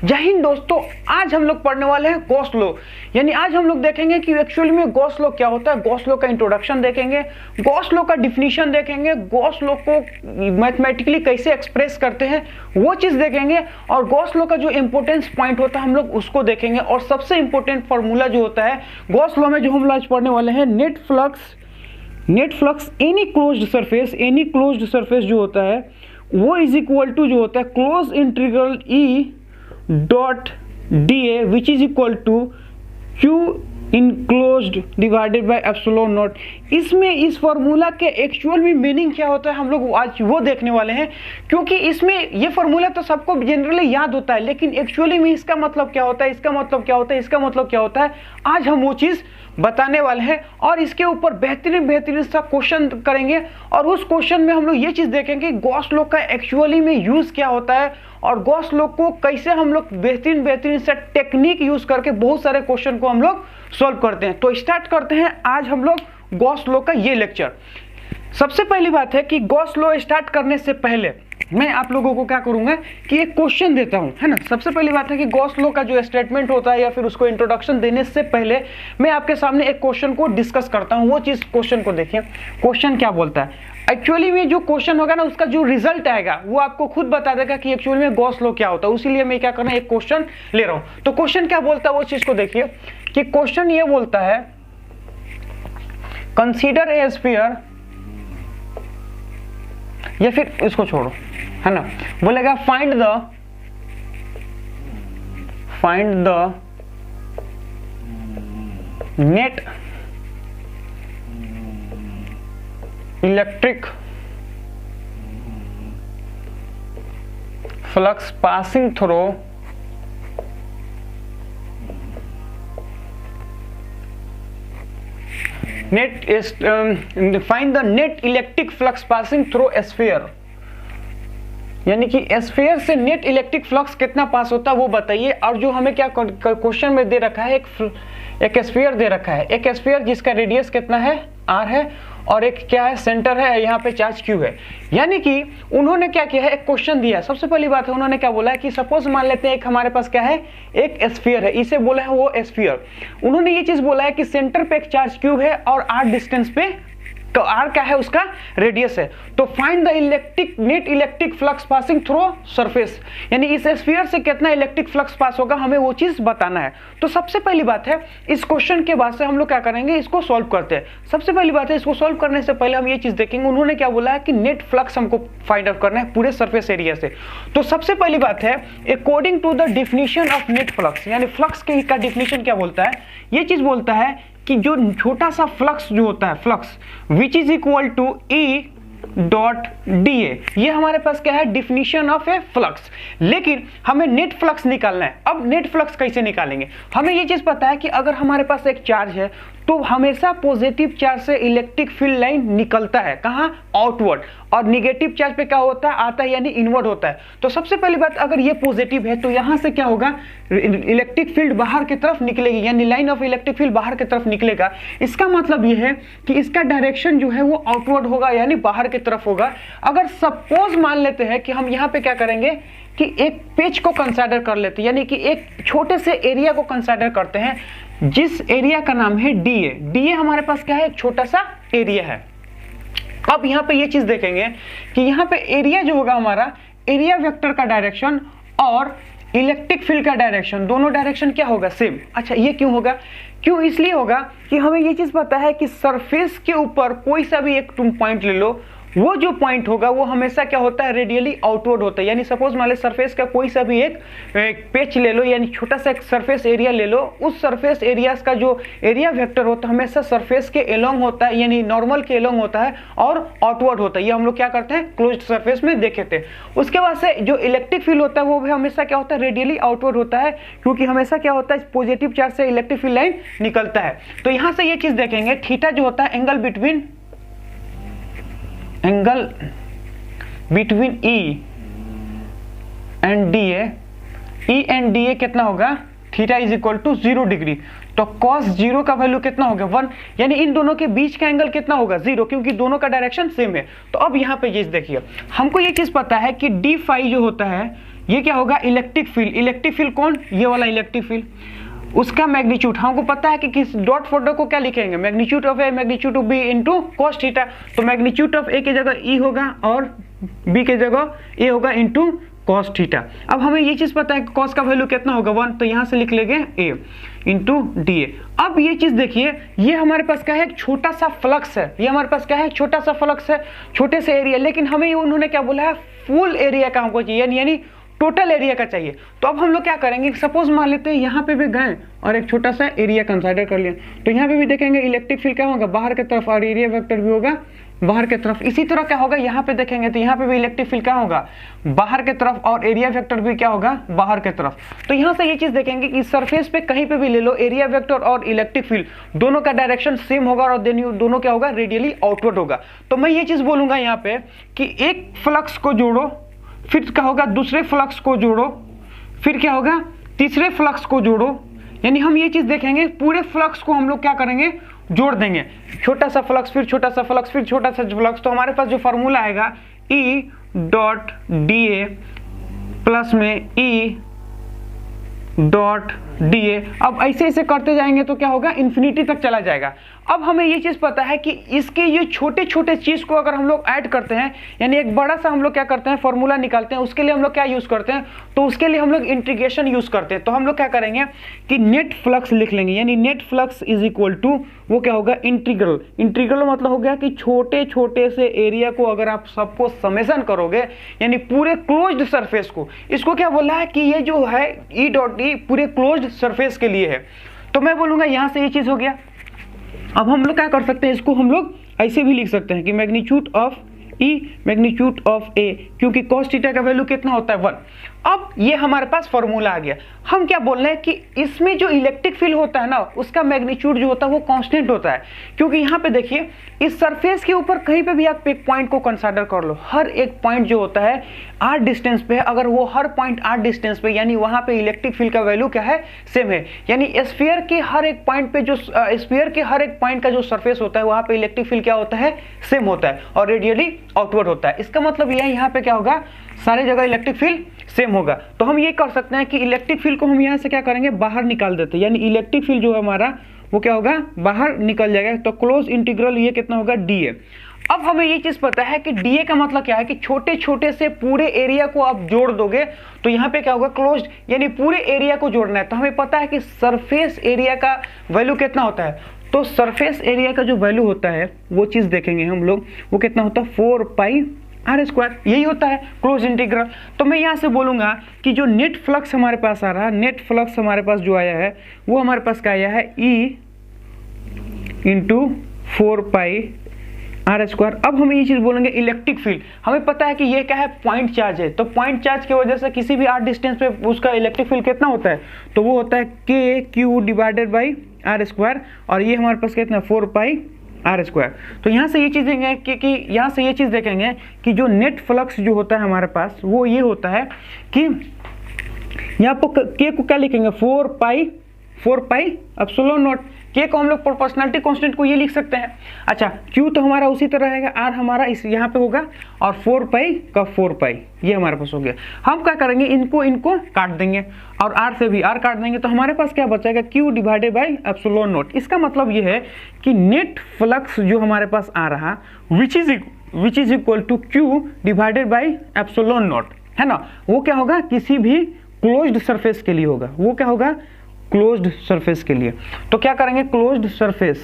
जय हिंद दोस्तों, आज हम लोग पढ़ने वाले हैं गॉस लॉ। यानी आज हम लोग देखेंगे कि एक्चुअली में गॉस लॉ क्या होता है, गॉस लॉ का इंट्रोडक्शन देखेंगे, गॉस लॉ का डिफिनीशन देखेंगे, गॉस लॉ को मैथमेटिकली कैसे एक्सप्रेस करते हैं वो चीज देखेंगे, और गॉस लॉ का जो इंपॉर्टेंस पॉइंट होता है हम लोग उसको देखेंगे। और सबसे इंपॉर्टेंट फॉर्मूला जो होता है गॉस लॉ में, जो हम आज पढ़ने वाले हैं, net flux any closed surface जो होता है वो इज इक्वल टू जो होता है close integral E dot d A which is equal to Q enclosed divided by epsilon naught. इसमें इस फॉर्मूला के एक्चुअल में मीनिंग क्या होता है हम लोग आज वो देखने वाले हैं, क्योंकि इसमें ये फॉर्मूला तो सबको जनरली याद होता है, लेकिन एक्चुअली में इसका मतलब क्या होता है, इसका मतलब क्या होता है, इसका मतलब क्या होता है, आज हम वो चीज़ बताने वाले हैं। और इसके ऊपर बेहतरीन सा क्वेश्चन करेंगे, और उस क्वेश्चन में हम लोग ये चीज़ देखेंगे गॉस लॉ का एक्चुअली में यूज़ क्या होता है, और गॉस लॉ को कैसे हम लोग बेहतरीन सा टेक्निक यूज़ करके बहुत सारे क्वेश्चन को हम लोग सॉल्व करते हैं। तो स्टार्ट करते हैं आज हम लोग गॉस लॉ का ये लेक्चर। सबसे पहली बात है कि गॉस लॉ स्टार्ट करने से पहले मैं आप लोगों को क्या करूंगा कि एक क्वेश्चन देता हूं, है ना। सबसे पहली बात है कि गॉस लॉ का जो स्टेटमेंट होता है या फिर उसको इंट्रोडक्शन देने से पहले मैं आपके सामने एक क्वेश्चन को डिस्कस करता हूं। वो चीज क्वेश्चन को देखिए, क्वेश्चन क्या बोलता है। एक्चुअली में जो क्वेश्चन होगा ना, उसका जो रिजल्ट आएगा वो आपको खुद बता देगा कि एक्चुअली में गॉस लॉ क्या होता है। इसीलिए मैं क्या कर रहा हूं, एक क्वेश्चन ले रहा हूं। तो क्वेश्चन क्या बोलता है वो चीज को देखिए कि क्वेश्चन ये बोलता है कंसीडर ए स्फीयर, या फिर इसको छोड़ो, है ना, बोलेगा find the net electric flux passing through find the net electric flux passing through a sphere. यानी कि स्फीयर से नेट इलेक्ट्रिक फ्लक्स कितना पास होता है वो बताइए। और जो हमें क्या क्वेश्चन में दे रखा है, एक स्फीयर दे रखा है, एक स्फीयर जिसका रेडियस कितना है, r है, और एक क्या है, सेंटर है, यहाँ पे चार्ज q है। यानी कि उन्होंने क्या किया है, एक क्वेश्चन दिया है। सबसे पहली बात है उन्होंने क्या बोला है कि सपोज मान लेते हैं एक हमारे पास क्या है, एक स्फीयर है, इसे बोला है वो स्फीयर। उन्होंने ये चीज बोला है कि सेंटर पे एक चार्ज q है और r डिस्टेंस पे, तो r क्या है, उसका रेडियस है। तो find the net electric flux passing through surface, यानी इस स्फीयर से कितना इलेक्ट्रिक फ्लक्स पास होगा हमें वो चीज बताना है। तो सबसे पहली बात है इस क्वेश्चन के बाद से हम लोग क्या करेंगे, इसको सॉल्व करते हैं। सबसे पहली बात है इसको सॉल्व करने से पहले हम ये चीज देखेंगे, उन्होंने क्या बोला है कि नेट फ्लक्स हमको फाइंड आउट करना है पूरे सरफेस एरिया से। तो सबसे पहली बात है according to the definition of net flux, यानी फ्लक्स का डिफिनीशन क्या बोलता है, ये चीज बोलता है कि जो छोटा सा फ्लक्स जो होता है, flux which is equal to E dot d A, ये हमारे पास क्या है, डिफिनीशन ऑफ ए फ्लक्स। लेकिन हमें नेट फ्लक्स निकालना है। अब नेट फ्लक्स कैसे निकालेंगे, हमें ये चीज पता है कि अगर हमारे पास एक चार्ज है तो हमेशा पॉजिटिव चार्ज से इलेक्ट्रिक फील्ड लाइन निकलता है, कहाँ, आउटवर्ड, और निगेटिव चार्ज पे क्या होता है, आता है, यानी इनवर्ड होता है। तो सबसे पहली बात, अगर ये पॉजिटिव है तो यहां से क्या होगा, इलेक्ट्रिक फील्ड बाहर की तरफ निकलेगी, यानी लाइन ऑफ इलेक्ट्रिक फील्ड बाहर की तरफ निकलेगा। इसका मतलब ये है कि इसका डायरेक्शन जो है वो आउटवर्ड होगा, यानी बाहर की तरफ होगा। अगर सपोज मान लेते हैं कि हम यहाँ पे क्या करेंगे कि एक पेज को कंसीडर कर लेते हैं, यानी कि एक छोटे से एरिया को कंसीडर करते हैं जिस एरिया का नाम है डीए। डीए हमारे पास क्या है, एक छोटा सा एरिया है। अब यहाँ पे ये चीज देखेंगे कि यहाँ पे एरिया जो होगा हमारा, एरिया वेक्टर का डायरेक्शन और इलेक्ट्रिक फील्ड का डायरेक्शन, दोनों डायरेक्शन क्या होगा, सेम। अच्छा, ये क्यों होगा, क्यों इसलिए होगा कि हमें ये चीज पता है कि सरफेस के ऊपर कोई सा भी एक तुम पॉइंट ले लो, वो जो पॉइंट होगा वो हमेशा क्या होता है, रेडियली आउटवर्ड होता है। यानी सपोज मान लो सरफेस का कोई सा भी एक पेच ले लो, यानी छोटा सा एक सरफेस एरिया ले लो, उस सरफेस एरिया का जो एरिया वेक्टर होता है हमेशा सरफेस के एलोंग होता है, यानी नॉर्मल के एलोंग होता है और आउटवर्ड होता है। ये हम लोग क्या करते हैं, क्लोज्ड सरफेस में देखे थे। उसके बाद से जो इलेक्ट्रिक फील्ड होता है वो भी हमेशा क्या होता है, रेडियली आउटवर्ड होता है, क्योंकि हमेशा क्या होता है, पॉजिटिव चार्ज से इलेक्ट्रिक फील्ड लाइन निकलता है। तो यहां से ये चीज देखेंगे, थीटा जो होता है angle between E and d A, E and d A कितना होगा, theta is equal to 0 degree. तो cos 0 का वैल्यू कितना होगा, 1, यानी इन दोनों के बीच का एंगल कितना होगा, 0, क्योंकि दोनों का डायरेक्शन सेम है। तो अब यहाँ पे ये देखिए, हमको ये चीज पता है कि डी फाई जो होता है, ये क्या होगा इलेक्ट्रिक फील्ड। इलेक्ट्रिक फील्ड कौन, ये वाला इलेक्ट्रिक फील्ड, उसका मैग्नीट्यूड हमको पता है कि किस डॉट प्रोडक्ट को क्या लिखेंगे, magnitude of A magnitude of B into cos theta. तो मैग्नीट्यूड ऑफ ए की जगह ई होगा और बी की जगह ए होगा इनटू cos थीटा। अब हमें ये चीज पता है कि cos का वैल्यू कितना होगा 1, तो यहां से लिख लेंगे a इंटू डी ए। अब ये चीज देखिए, ये हमारे पास क्या है, एक छोटा सा फ्लक्स है, ये हमारे पास क्या है, छोटा सा फ्लक्स है, छोटे से एरिया, लेकिन हमें ये उन्होंने क्या बोला है, फुल एरिया का हमको चाहिए, यानी टोटल एरिया का चाहिए। तो अब हम लोग क्या करेंगे, सपोज मान लेते हैं यहाँ पे भी गए और एक छोटा सा एरिया कंसिडर कर लिया, तो यहाँ पे भी देखेंगे इलेक्ट्रिक फील्ड क्या होगा, बाहर की तरफ, और एरिया वेक्टर भी होगा बाहर की तरफ। इसी तरह क्या होगा, यहाँ पे देखेंगे तो यहाँ पे भी इलेक्ट्रिक फील्ड क्या होगा, बाहर की तरफ, और एरिया वेक्टर भी क्या होगा, बाहर की तरफ। तो यहाँ से ये चीज देखेंगे कि सरफेस पे कहीं पे भी ले लो, एरिया वेक्टर और इलेक्ट्रिक फील्ड दोनों का डायरेक्शन सेम होगा, और दोनों क्या होगा, रेडियली आउटवर्ड होगा। तो मैं ये चीज बोलूंगा यहाँ पे कि एक फ्लक्स को जोड़ो, फिर क्या होगा, दूसरे फ्लक्स को जोड़ो, फिर क्या होगा, तीसरे फ्लक्स को जोड़ो, यानी हम ये चीज देखेंगे पूरे फ्लक्स को हम लोग क्या करेंगे, जोड़ देंगे, छोटा सा फ्लक्स, फिर छोटा सा फ्लक्स, फिर छोटा सा फ्लक्स। तो हमारे पास जो फॉर्मूला आएगा E डॉट डी ए प्लस में E डॉट डी ए। अब ऐसे ऐसे करते जाएंगे तो क्या होगा, इन्फिनिटी तक चला जाएगा। अब हमें ये चीज पता है कि इसके ये छोटे छोटे चीज को अगर हम लोग ऐड करते हैं, यानी एक बड़ा सा हम लोग क्या करते हैं, फॉर्मूला निकालते हैं, उसके लिए हम लोग क्या यूज करते हैं, तो उसके लिए हम लोग इंटीग्रेशन यूज करते हैं। तो हम लोग क्या करेंगे कि नेट फ्लक्स लिख लेंगे, यानी net flux is equal to वो क्या होगा, इंटीग्रल। इंटीग्रल मतलब हो गया कि छोटे छोटे से एरिया को अगर आप सबको समेशन करोगे, यानी पूरे क्लोज्ड सरफेस को, इसको क्या बोला है कि ये जो है ई डॉट डी पूरे क्लोज्ड सरफेस के लिए है। तो मैं बोलूंगा यहां से ये चीज हो गया। अब हम लोग क्या कर सकते हैं, इसको हम लोग ऐसे भी लिख सकते हैं कि magnitude of E magnitude of A, क्योंकि cos थीटा का वैल्यू कितना होता है 1। अब ये हमारे पास फॉर्मूला आ गया। हम क्या बोल रहे हैं कि इसमें जो इलेक्ट्रिक फील्ड होता है ना, उसका मैग्नीट्यूड जो होता है वो कांस्टेंट होता है, क्योंकि यहाँ पे देखिए इस सरफेस के ऊपर कहीं पे भी आप एक पॉइंट को कंसीडर कर लो, हर एक पॉइंट जो होता है r डिस्टेंस पे है, अगर वो हर पॉइंट r डिस्टेंस पे, यानी वहां पे इलेक्ट्रिक फील्ड का वैल्यू क्या है, सेम है। यानी स्फीयर के हर एक पॉइंट पे जो स्फीयर के हर एक पॉइंट का जो सरफेस होता है वहां पे इलेक्ट्रिक फील्ड क्या होता है, सेम होता है, और रेडियली आउटवर्ड होता है। इसका मतलब यह यहाँ पे क्या होगा, सारी जगह इलेक्ट्रिक फील्ड सेम होगा। तो हम ये कर सकते हैं कि इलेक्ट्रिक फील्ड को हम यहाँ से क्या करेंगे, बाहर निकाल देते हैं, यानी इलेक्ट्रिक फील्ड जो है हमारा वो क्या होगा, बाहर निकल जाएगा। तो क्लोज इंटीग्रल ये कितना होगा, डी ए। अब हमें ये चीज पता है कि डी ए का मतलब क्या है कि छोटे छोटे से पूरे एरिया को आप जोड़ दोगे तो यहाँ पे क्या होगा, क्लोज्ड, यानी पूरे एरिया को जोड़ना है। तो हमें पता है कि सरफेस एरिया का वैल्यू कितना होता है, तो सरफेस एरिया का जो वैल्यू होता है वो चीज देखेंगे हम लोग, वो कितना होता है, 4 पाई आर स्क्वायर, यही होता है क्लोज इंटीग्रल। तो मैं यहाँ से बोलूंगा कि जो नेट फ्लक्स हमारे पास आ रहा है, नेट फ्लक्स हमारे पास जो आया है वो हमारे पास क्या आया है, E into 4 pi r square. अब हम ये चीज बोलेंगे इलेक्ट्रिक फील्ड, हमें पता है कि ये क्या है, पॉइंट चार्ज है। तो पॉइंट चार्ज की वजह से किसी भी r डिस्टेंस पे उसका इलेक्ट्रिक फील्ड कितना होता है, तो वो होता है k Q divided by r square, और ये हमारे पास कितना, 4 पाई आर स्क्वायर। तो यहाँ से ये चीज देखेंगे कि यहाँ से ये चीज देखेंगे कि जो नेट फ्लक्स जो होता है हमारे पास वो ये होता है कि यहाँ पर के को क्या लिखेंगे, 4 पाई एप्सिलॉन नॉट। के को हम लोग प्रोपोर्शनलिटी कांस्टेंट को ये लिख सकते हैं। अच्छा, क्यू तो हमारा उसी तरह रहेगा, आर हमारा इस यहाँ पे होगा, और 4 पाई का 4 पाई ये हमारे पास हो गया। हम क्या करेंगे, इनको काट देंगे, और आर से भी आर काट देंगे, तो हमारे पास क्या बचेगा, Q divided by epsilon not. इसका मतलब ये है कि नेट फ्लक्स जो हमारे पास आ रहा which is equal to Q divided by epsilon naught, है ना, वो क्या होगा, किसी भी क्लोज्ड सरफेस के लिए होगा, वो क्या होगा, क्लोज्ड सरफेस के लिए। तो क्या करेंगे, क्लोज्ड सरफेस,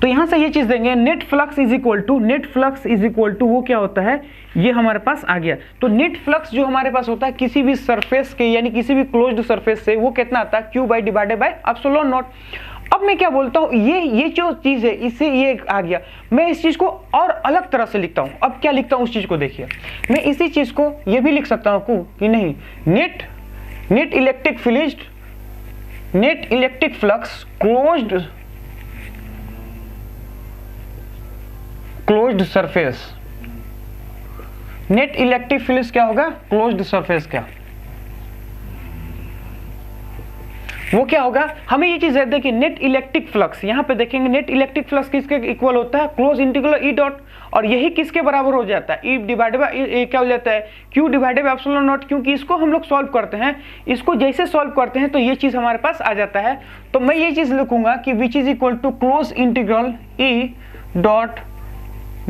तो यहां से ये चीज देंगे, net flux is equal to वो क्या होता है, ये हमारे पास आ गया। तो नेट फ्लक्स जो हमारे पास होता है किसी भी सरफेस के, यानी किसी भी क्लोज्ड सरफेस से, वो कितना आता है, Q by divided by epsilon naught. अब मैं क्या बोलता हूं, ये जो चीज है इससे ये आ गया, मैं इस चीज को और अलग तरह से लिखता हूं। अब क्या लिखता हूं उस चीज को देखिए, मैं इसी चीज को ये भी लिख सकता हूं कि नहीं, net electric flux closed surface, net electric flux क्या होगा, क्लोज्ड सरफेस का वो क्या होगा, हमें ये चीज देखिए, नेट इलेक्ट्रिक फ्लक्स, यहां पे देखेंगे नेट इलेक्ट्रिक फ्लक्स किसके इक्वल होता है, क्लोज इंटीग्रल ई डॉट, और यही किसके बराबर हो जाता है, ई डिवाइडेड बाय क्या हो जाता है, Q divided by epsilon not, क्योंकि इसको हम लोग सॉल्व करते हैं, इसको जैसे सॉल्व करते हैं तो ये चीज हमारे पास आ जाता है। तो मैं ये चीज लिखूंगा कि which is equal to close integral E dot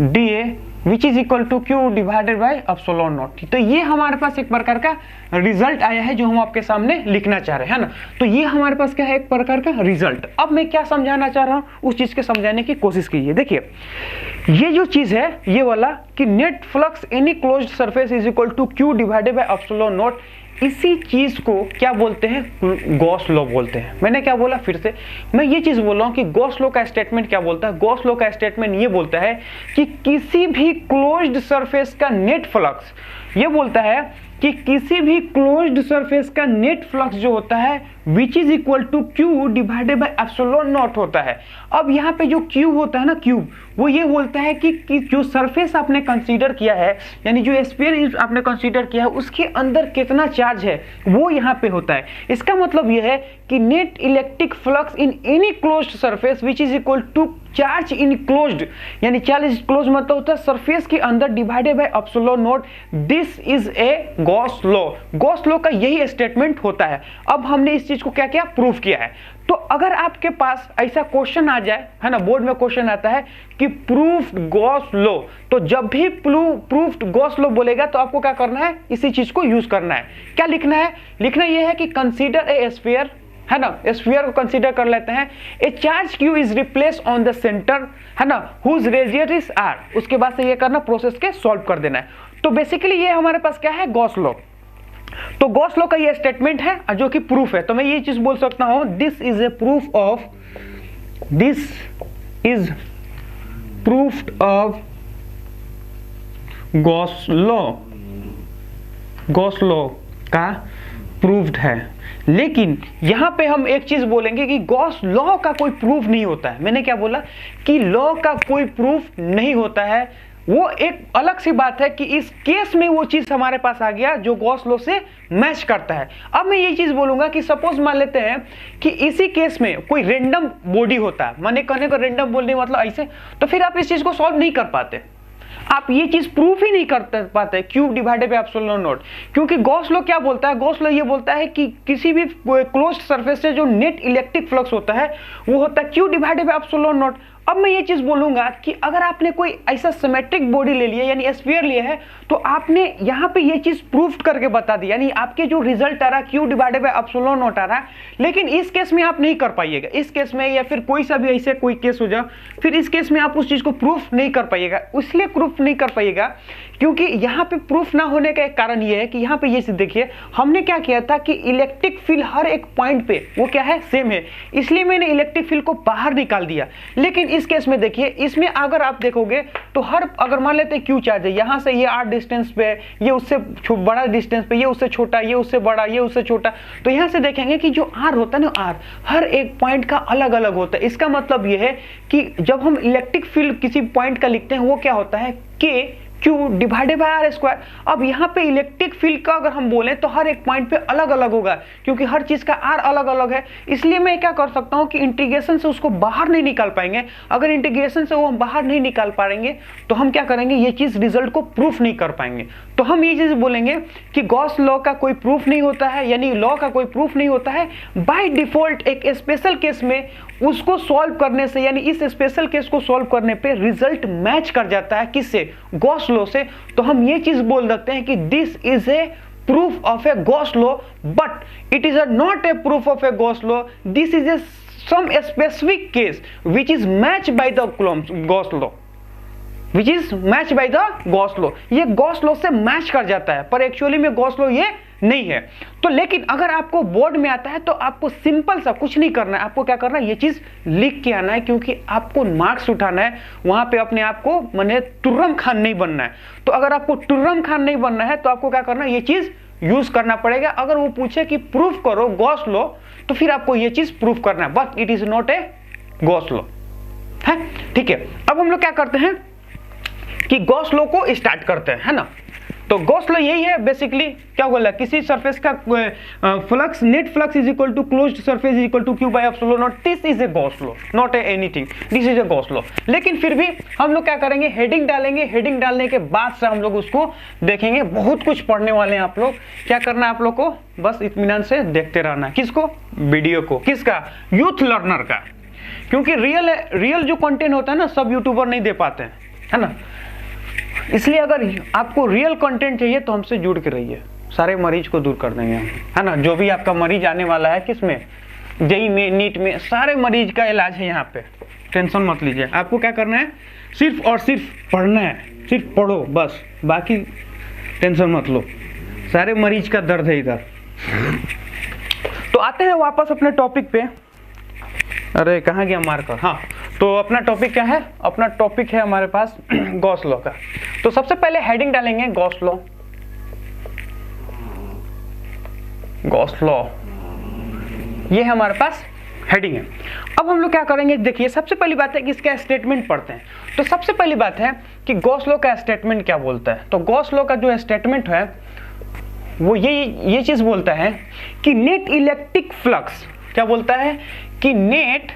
d A which is equal to Q divided by epsilon naught. तो ये हमारे पास एक प्रकार का रिजल्ट आया है जो हम आपके सामने लिखना चाह रहे हैं ना। तो ये हमारे पास क्या है, एक प्रकार का रिजल्ट। अब मैं क्या समझाना चाह रहा हूं, उस चीज के समझाने की कोशिश कीजिए। देखिए ये जो चीज है ये वाला कि net flux any closed surface is equal to Q divided by epsilon naught, इसी चीज को क्या बोलते हैं, गॉस लॉ बोलते हैं। मैंने क्या बोला, फिर से मैं ये चीज बोल रहा हूं कि गॉस लॉ का स्टेटमेंट क्या बोलता है। गॉस लॉ का स्टेटमेंट ये बोलता है कि किसी भी क्लोज्ड सरफेस का नेट फ्लक्स, ये बोलता है कि किसी भी क्लोज्ड सरफेस का नेट फ्लक्स जो होता है which is equal to Q divided by epsilon naught होता है। अब यहाँ पे जो क्यू होता है ना, क्यूब, वो ये बोलता है कि जो सरफेस आपने कंसीडर किया है, यानी जो स्फीयर आपने कंसीडर किया है उसके अंदर कितना चार्ज है वो यहाँ पे होता है। इसका मतलब ये है कि net electric flux in any closed surface which is equal to charge in closed, यानी चार्ज क्लोज मतलब होता है सरफेस के अंदर divided by epsilon naught. This is a Gauss law. Gauss law का यही स्टेटमेंट होता है। अब हमने इस चीज को क्या किया, प्रूफ किया है। तो अगर आपके पास ऐसा क्वेश्चन आ जाए, है ना, बोर्ड में क्वेश्चन आता है कि प्रूफ गॉस लॉ, तो जब भी प्रूफ गॉस लॉ बोलेगा तो आपको क्या करना है, इसी चीज को यूज करना है। क्या लिखना है, लिखना यह है कि कंसीडर ए स्फीयर, है ना, स्फीयर को कंसीडर कर लेते हैं। ए charge Q is replace on the centre, है ना, हुज रेडियस इज आर। उसके बाद से ये करना, प्रोसेस के सॉल्व कर देना है। तो बेसिकली ये हमारे पास क्या है, गॉस लॉ। तो गॉस लॉ का ये स्टेटमेंट है जो कि प्रूफ है। तो मैं ये चीज बोल सकता हूं, this is a proof of, this is proof of Gauss law. Gauss law का प्रूफ्ड है। लेकिन यहां पे हम एक चीज बोलेंगे कि गॉस लॉ का कोई प्रूफ नहीं होता है। मैंने क्या बोला कि लॉ का कोई प्रूफ नहीं होता है। वो एक अलग सी बात है कि इस केस में वो चीज हमारे पास आ गया जो गॉस लॉ से मैच करता है। अब मैं ये चीज बोलूंगा कि सपोज मान लेते हैं कि इसी केस में कोई रेंडम बॉडी होता है, मैंने कहने को रेंडम बोलने मतलब ऐसे, तो फिर आप इस चीज को सॉल्व नहीं कर पाते, आप ये चीज प्रूफ ही नहीं कर पाते cube divided by epsilon not. क्योंकि गॉस लॉ क्या बोलता है, गॉस लॉ ये बोलता है कि किसी भी क्लोज्ड सरफेस से जो नेट इलेक्ट्रिक फ्लक्स होता है वो होता है Q divided by epsilon naught. अब मैं ये चीज बोलूंगा कि अगर आपने कोई ऐसा सिमेट्रिक बॉडी ले लिया, यानी स्फीयर लिया है, तो आपने यहां पे ये चीज प्रूफ करके बता दी, यानी आपके जो रिजल्ट आ रहा है Q divided by epsilon naught आ रहा है। लेकिन इस केस में आप नहीं कर पाइएगा, इस केस में या फिर कोई सा भी ऐसे कोई केस हो जाए, फिर इस केस में आप उस चीज को प्रूफ नहीं कर पाइएगा। इसलिए प्रूफ नहीं कर पाइएगा क्योंकि यहाँ पे प्रूफ ना होने का एक कारण ये है कि यहाँ पे ये देखिए हमने क्या किया था कि इलेक्ट्रिक फील्ड हर एक पॉइंट पे वो क्या है, सेम है, इसलिए मैंने इलेक्ट्रिक फील्ड को बाहर निकाल दिया। लेकिन इस केस में देखिए, इसमें अगर आप देखोगे तो हर, अगर मान लेते हैं क्यू चार्ज है, यहाँ से ये आर डिस्टेंस पे, ये उससे बड़ा डिस्टेंस पे, ये उससे छोटा, ये उससे बड़ा, ये उससे छोटा, तो यहाँ से देखेंगे कि जो आर होता है ना, आर हर एक पॉइंट का अलग अलग होता है। इसका मतलब ये है कि जब हम इलेक्ट्रिक फील्ड किसी पॉइंट का लिखते हैं वो क्या होता है, k Q divided by r square. अब यहाँ पे इलेक्ट्रिक फील्ड का अगर हम बोलें तो हर एक पॉइंट पे अलग अलग होगा क्योंकि हर चीज का आर अलग अलग है। इसलिए मैं क्या कर सकता हूँ कि इंटीग्रेशन से उसको बाहर नहीं निकाल पाएंगे। अगर इंटीग्रेशन से वो हम बाहर नहीं निकाल पाएंगे तो हम क्या करेंगे, ये चीज रिजल्ट को प्रूफ नहीं कर पाएंगे। तो हम ये चीज बोलेंगे कि गॉस लॉ का कोई प्रूफ नहीं होता है, यानी लॉ का कोई प्रूफ नहीं होता है। बाय डिफॉल्ट एक स्पेशल केस में उसको सॉल्व करने से, यानी इस स्पेशल केस को सॉल्व करने पे रिजल्ट मैच कर जाता है, किससे, गॉस लॉ से। तो हम ये चीज बोल सकते हैं कि this is a proof of a Gauss law, but it is not a proof of a Gauss law, this is a some specific case which is match by the Gauss law, which is match by the Gauss law. ये Gauss law से match कर जाता है पर actually में Gauss law ये नहीं है। तो लेकिन अगर आपको बोर्ड में आता है तो आपको सिंपल सा कुछ नहीं करना है, आपको क्या करना है, ये चीज लिख के आना है क्योंकि आपको मार्क्स उठाना है। वहां पे अपने आप को माने तुर्रम खान नहीं बनना है। तो अगर आपको तुर्रम खान नहीं बनना है तो आपको क्या करना है, ये चीज यूज करना पड़ेगा। अगर वो पूछे कि प्रूफ करो गॉस लॉ तो फिर आपको ये चीज प्रूफ करना है, but it is not A Gauss law है। ठीक है, अब हम लोग क्या करते हैं कि गॉस लॉ को स्टार्ट करते हैं, है ना। तो गॉस लॉ यही है बेसिकली, क्या बोला, किसी सरफेस का flux, net flux is equal to closed surface is equal to Q by epsilon naught. This is a Gauss law, not a anything, this is a Gauss law. लेकिन फिर भी हम लोग क्या करेंगे, हेडिंग डालेंगे, हेडिंग डालने के बाद से हम लोग उसको देखेंगे। बहुत कुछ पढ़ने वाले हैं आप लोग, क्या करना है आप लोग को, बस इत्मीनान से देखते रहना है। किसको, वीडियो को, किसका, यूथ लर्नर का, क्योंकि रियल जो कंटेंट होता है ना सब यूट्यूबर नहीं दे पाते हैं, है ना। इसलिए अगर आपको रियल कंटेंट चाहिए तो हमसे जुड़ के रहिए, सारे मरीज को दूर कर देंगे हम, है ना। जो भी आपका मरीज आने वाला है किसमें, जेई में, नीट में, सारे मरीज का इलाज है यहाँ पे, टेंशन मत लीजिए। आपको क्या करना है, सिर्फ और सिर्फ पढ़ना है, सिर्फ पढ़ो बस, बाकी टेंशन मत लो, सारे मरीज का दर्द है इधर। तो आते हैं वापस अपने टॉपिक पे। अरे कहाँ गया मार्कर, हाँ। तो अपना टॉपिक क्या है, अपना टॉपिक है हमारे पास गॉस लॉ का। तो सबसे पहले हेडिंग डालेंगे गॉस लॉ, गॉस लॉ, ये है हमारे पास हेडिंग है। अब हम लोग क्या करेंगे, देखिए सबसे पहली बात है कि इसका स्टेटमेंट पढ़ते हैं। तो सबसे पहली बात है कि गॉस लॉ का स्टेटमेंट क्या बोलता है। तो गॉस लॉ का जो स्टेटमेंट है वो ये चीज बोलता है कि नेट इलेक्ट्रिक फ्लक्स, क्या बोलता है कि net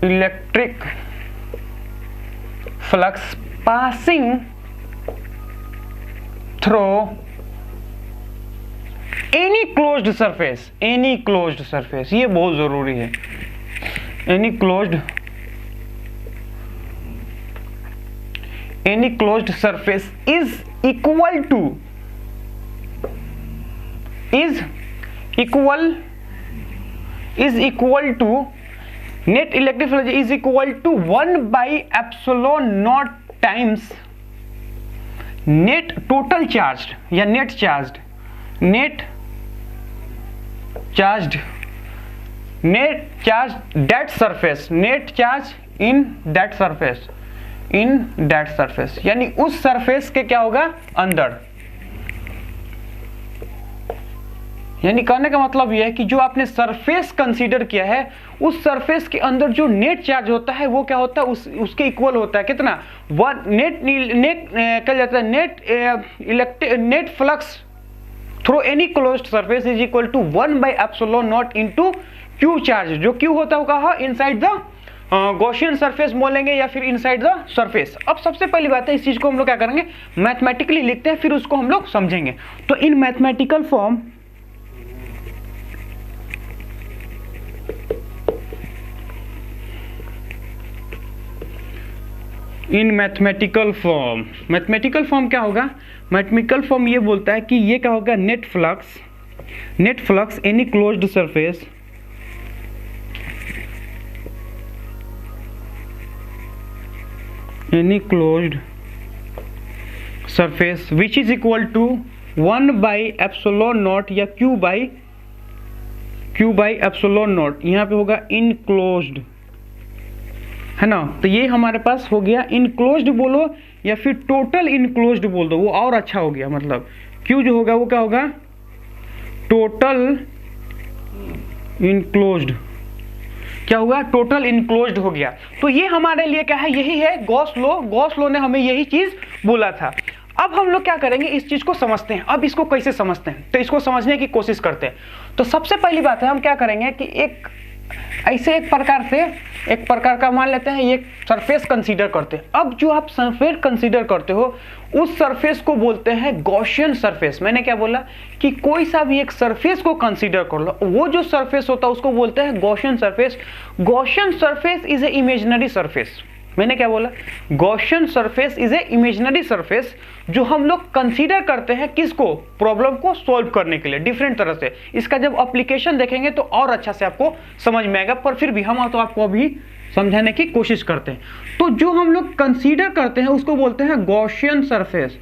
electric flux passing through any closed surface, any closed surface, ये बहुत जरूरी है, any closed surface is equal to net electric flux is equal to 1 by epsilon naught times net total charge या net charge that surface, net charge in that surface, यानी उस surface के क्या होगा अंदर। यानी कहने का मतलब यह है कि जो आपने सरफेस कंसीडर किया है उस सरफेस के अंदर जो नेट चार्ज होता है वो क्या होता है, उसके इक्वल होता है कितना, वन क्या जाता है, net flux through any closed surface is equal to 1 by epsilon naught into Q charge. जो क्यू होता है वो कहा इनसाइड द गॉसियन सरफेस बोलेंगे या फिर इनसाइड द सरफेस। अब सबसे पहली बात है इस चीज को हम लोग क्या करेंगे, मैथमेटिकली लिखते हैं, फिर उसको हम लोग समझेंगे। तो इन मैथमेटिकल फॉर्म क्या होगा, मैथमेटिकल फॉर्म ये बोलता है कि ये क्या होगा, net flux any closed surface which is equal to 1 by epsilon naught या क्यू बाई एप्सिलॉन नॉट, यहाँ पे होगा इनक्लोज्ड, है ना। तो ये हमारे पास हो गया, इनक्लोज्ड बोलो या फिर टोटल इनक्लोज्ड बोल दो, वो और अच्छा हो गया। मतलब क्यू जो होगा वो क्या होगा, टोटल इनक्लोज्ड, क्या हुआ, टोटल इनक्लोज्ड हो गया। तो ये हमारे लिए क्या है, यही है गॉस लॉ ने हमें यही चीज बोला था। अब हम लोग क्या करेंगे, इस चीज को समझते हैं। अब इसको कैसे समझते हैं, तो इसको समझने की कोशिश करते हैं। तो सबसे पहली बात है हम क्या करेंगे कि एक प्रकार का मान लेते हैं, एक सरफेस कंसीडर करते हैं। अब जो आप सरफेस कंसीडर करते हो उस सरफेस को बोलते हैं गॉसियन सरफेस। मैंने क्या बोला कि कोई सा भी एक सरफेस को कंसीडर कर लो, वो जो सरफेस होता है उसको बोलते हैं Gaussian surface. Gaussian surface is a imaginary surface. मैंने क्या बोला, Gaussian surface is a imaginary surface जो हम लोग कंसीडर करते हैं किसको, प्रॉब्लम को सॉल्व करने के लिए डिफरेंट तरह से। इसका जब एप्लीकेशन देखेंगे तो और अच्छा से आपको समझ में आएगा, पर फिर भी हम तो आपको अभी समझाने की कोशिश करते हैं। तो जो हम लोग कंसीडर करते हैं उसको बोलते हैं गॉसियन सरफेस।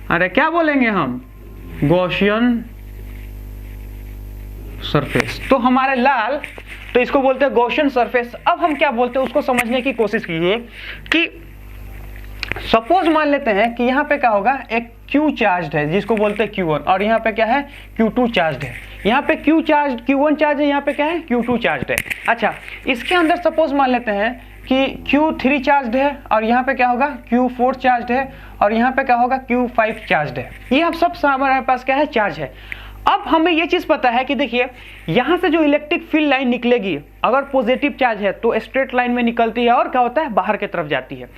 अरे क्या बोलेंगे हम, गॉसियन सरफेस। तो हमारे लाल, तो इसको बोलते हैं गॉसियन सरफेस। अब हम क्या बोलते हैं उसको समझने की कोशिश कीजिए कि सपोज मान लेते हैं कि यहाँ पे क्या होगा, एक Q चार्ज है जिसको बोलते हैं Q1, और यहाँ पे क्या है, Q2 चार्ज है। यहाँ पे Q1 चार्ज है, यहाँ पे क्या है, Q2 चार्ज है। अच्छा, इसके अंदर सपोज मान लेते हैं कि Q3 चार्ज्ड है और यहाँ पे क्या होगा Q4 चार्ज्ड है और यहाँ पे क्या होगा Q5 चार्ज्ड है। ये हम सब हमारे पास क्या है चार्ज है। अब हमें ये चीज़ पता है कि देखिए यहाँ से जो इलेक्ट्रिक फील्ड लाइन निकलेगी अगर पॉजिटिव चार्ज है तो स्ट्रेट लाइन में निकलती है और क्या होता है बाहर की तरफ जाती है।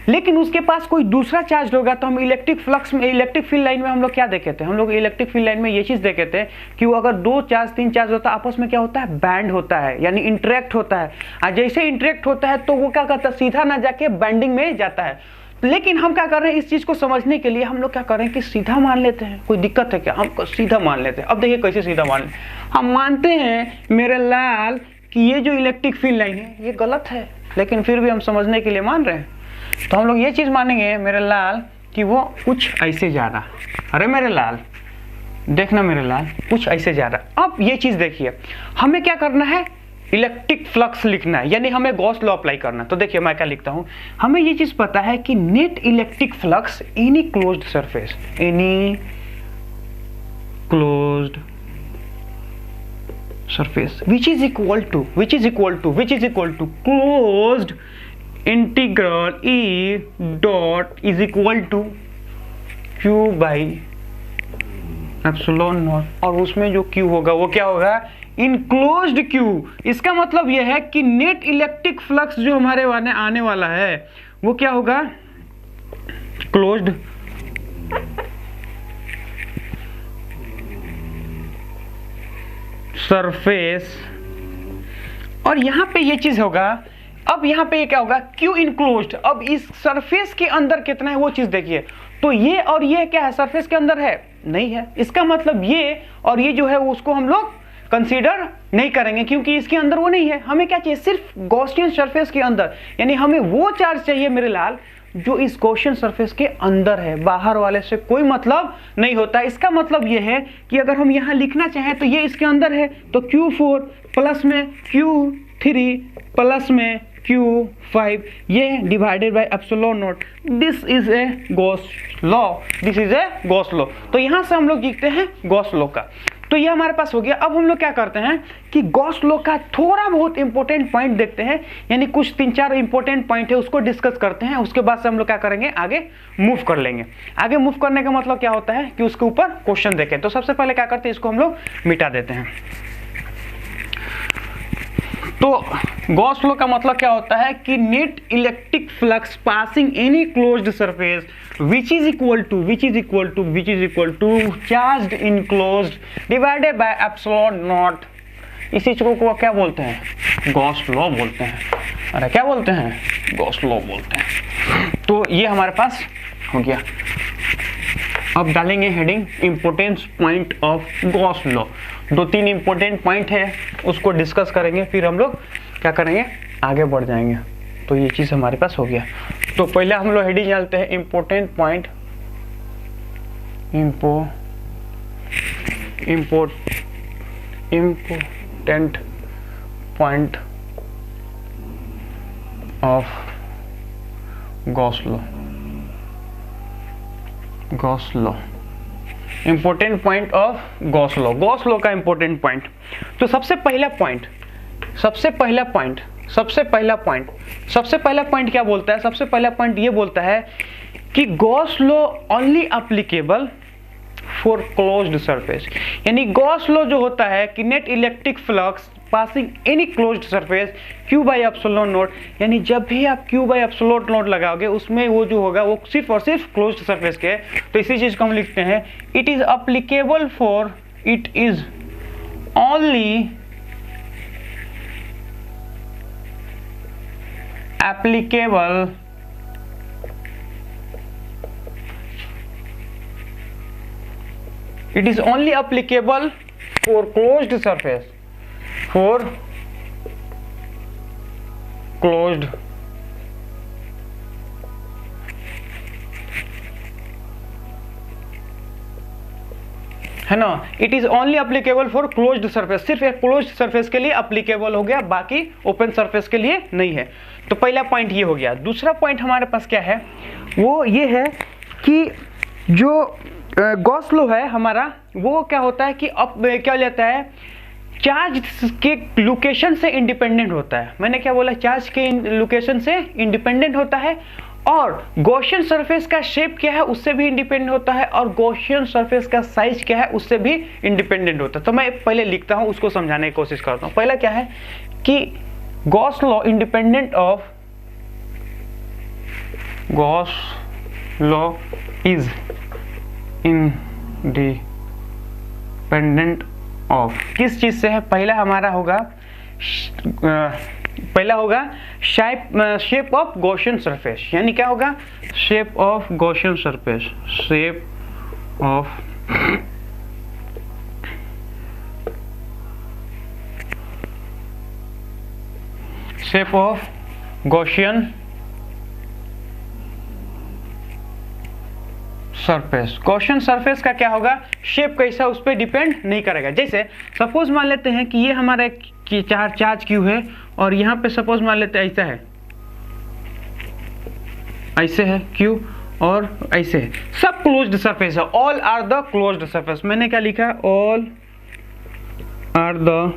लेकिन उसके पास कोई दूसरा चार्ज होगा तो हम इलेक्ट्रिक फ्लक्स में इलेक्ट्रिक फील्ड लाइन में हम लोग क्या देखे थे, हम लोग इलेक्ट्रिक फील्ड लाइन में ये चीज़ देखे थे कि वो अगर 2 चार्ज 3 चार्ज होता है आपस में क्या होता है बैंड होता है यानी इंटरेक्ट होता है। और जैसे इंटरेक्ट होता है तो वो क्या करता है सीधा ना जाके बैंडिंग में जाता है। लेकिन हम क्या कर रहे हैं इस चीज़ को समझने के लिए हम लोग क्या कर रहे हैं कि सीधा मान लेते हैं। कोई दिक्कत है क्या, हम सीधा मान लेते हैं। अब देखिए कैसे सीधा मान लें, हम मानते हैं मेरे लाल कि ये जो इलेक्ट्रिक फील्ड लाइन है ये गलत है, लेकिन फिर भी हम समझने के लिए मान रहे हैं। तो हम लोग ये चीज़ मानेंगे मेरे लाल कि वो कुछ ऐसे जा रहा। अरे मेरे लाल देखना मेरे लाल कुछ ऐसे जा रहा। अब ये चीज़ देखिए हमें क्या करना है इलेक्ट्रिक फ्लक्स लिखना है यानी हमें गॉस लॉ अप्लाई करना है। तो देखिए मैं क्या लिखता हूं, हमें ये चीज पता है कि net electric flux any closed surface which is equal to closed integral E dot is equal to Q by epsilon not. और उसमें जो Q होगा वो क्या होगा इनक्लोज्ड Q। इसका मतलब यह है कि नेट इलेक्ट्रिक फ्लक्स जो हमारे आने वाला है वो क्या होगा क्लोज्ड सरफेस। और यहां पे ये चीज होगा। अब यहां पे ये क्या होगा Q इनक्लोज्ड। अब इस सरफेस के अंदर कितना है वो चीज देखिए। तो ये और ये क्या है सरफेस के अंदर है नहीं है। इसका मतलब ये और ये जो है उसको हम लोग कंसीडर नहीं करेंगे क्योंकि इसके अंदर वो नहीं है। हमें क्या चाहिए सिर्फ गॉसियन सरफेस के अंदर, यानी हमें वो चार्ज चाहिए मेरे लाल जो इस गॉसियन सरफेस के अंदर है, बाहर वाले से कोई मतलब नहीं होता। इसका मतलब ये है कि अगर हम यहाँ लिखना चाहें तो ये इसके अंदर है तो Q4 प्लस में Q3 प्लस में Q5 ये divided by epsilon naught. This is a Gauss law. तो यहाँ से हम लोग लिखते हैं गॉस लॉ का। तो ये हमारे पास हो गया। अब हम लोग क्या करते हैं कि गॉस लॉ का थोड़ा बहुत इंपॉर्टेंट पॉइंट देखते हैं, यानी कुछ 3-4 इंपॉर्टेंट पॉइंट है उसको डिस्कस करते हैं। उसके बाद से हम लोग क्या करेंगे आगे मूव कर लेंगे। आगे मूव करने का मतलब क्या होता है कि उसके ऊपर क्वेश्चन देखें। तो सबसे पहले क्या करते हैं इसको हम लोग मिटा देते हैं। तो गॉस लॉ का मतलब क्या होता है कि net electric flux passing any closed surface which is equal to charged enclosed divided by epsilon naught। इसी चीज को क्या बोलते हैं गॉस लॉ बोलते हैं। अरे क्या बोलते हैं गॉस लॉ बोलते हैं। तो ये हमारे पास हो गया। अब डालेंगे heading importance point of Gauss law. 2-3 important point है उसको डिस्कस करेंगे, फिर हम लोग क्या करेंगे आगे बढ़ जाएंगे। तो ये चीज हमारे पास हो गया। तो पहले हम लोग हेडिंग डालते हैं important point of Gauss law. Important point of Gauss law का इंपॉर्टेंट पॉइंट। तो सबसे पहला पॉइंट क्या बोलता है। सबसे पहला पॉइंट ये बोलता है कि Gauss law only applicable for closed surface. यानी गॉस लॉ जो होता है कि net electric flux passing any closed surface Q by epsilon not, यानी जब भी आप Q बाई एप्सिलॉन नॉट लगाओगे उसमें वो जो होगा वो सिर्फ और सिर्फ क्लोज्ड सरफेस के। तो इसी चीज को हम लिखते हैं it is applicable for it is only applicable it is only applicable for closed surface है ना। It is only applicable for closed surface, सिर्फ एक क्लोज्ड सरफेस के लिए अप्लीकेबल हो गया, बाकी ओपन सरफेस के लिए नहीं है। तो पहला पॉइंट ये हो गया। दूसरा पॉइंट हमारे पास क्या है वो ये है कि जो गॉस लॉ है हमारा वो क्या होता है कि अब क्या लेता है चार्ज के लोकेशन से इंडिपेंडेंट होता है। मैंने क्या बोला, चार्ज के लोकेशन से इंडिपेंडेंट होता है, और गॉसियन सरफेस का शेप क्या है उससे भी इंडिपेंडेंट होता है, और गॉसियन सरफेस का साइज क्या है उससे भी इंडिपेंडेंट होता है। तो मैं पहले लिखता हूं, उसको समझाने की कोशिश करता हूं। पहला क्या है कि Gauss law independent of, Gauss law is independent of किस चीज से है? पहला हमारा होगा शेप ऑफ गॉसियन सरफेस, यानी क्या होगा, shape of Gaussian surface, shape of Gaussian surface. Gaussian surface का क्या होगा, शेप कैसा उस पर डिपेंड नहीं करेगा। जैसे सपोज मान लेते हैं कि ये हमारा एक चार्ज क्यू है, और यहाँ पे सपोज मान लेते हैं ऐसा है, ऐसे है क्यू और ऐसे है, सब क्लोज्ड सरफेस है, all are the closed surface. मैंने क्या लिखा, all are the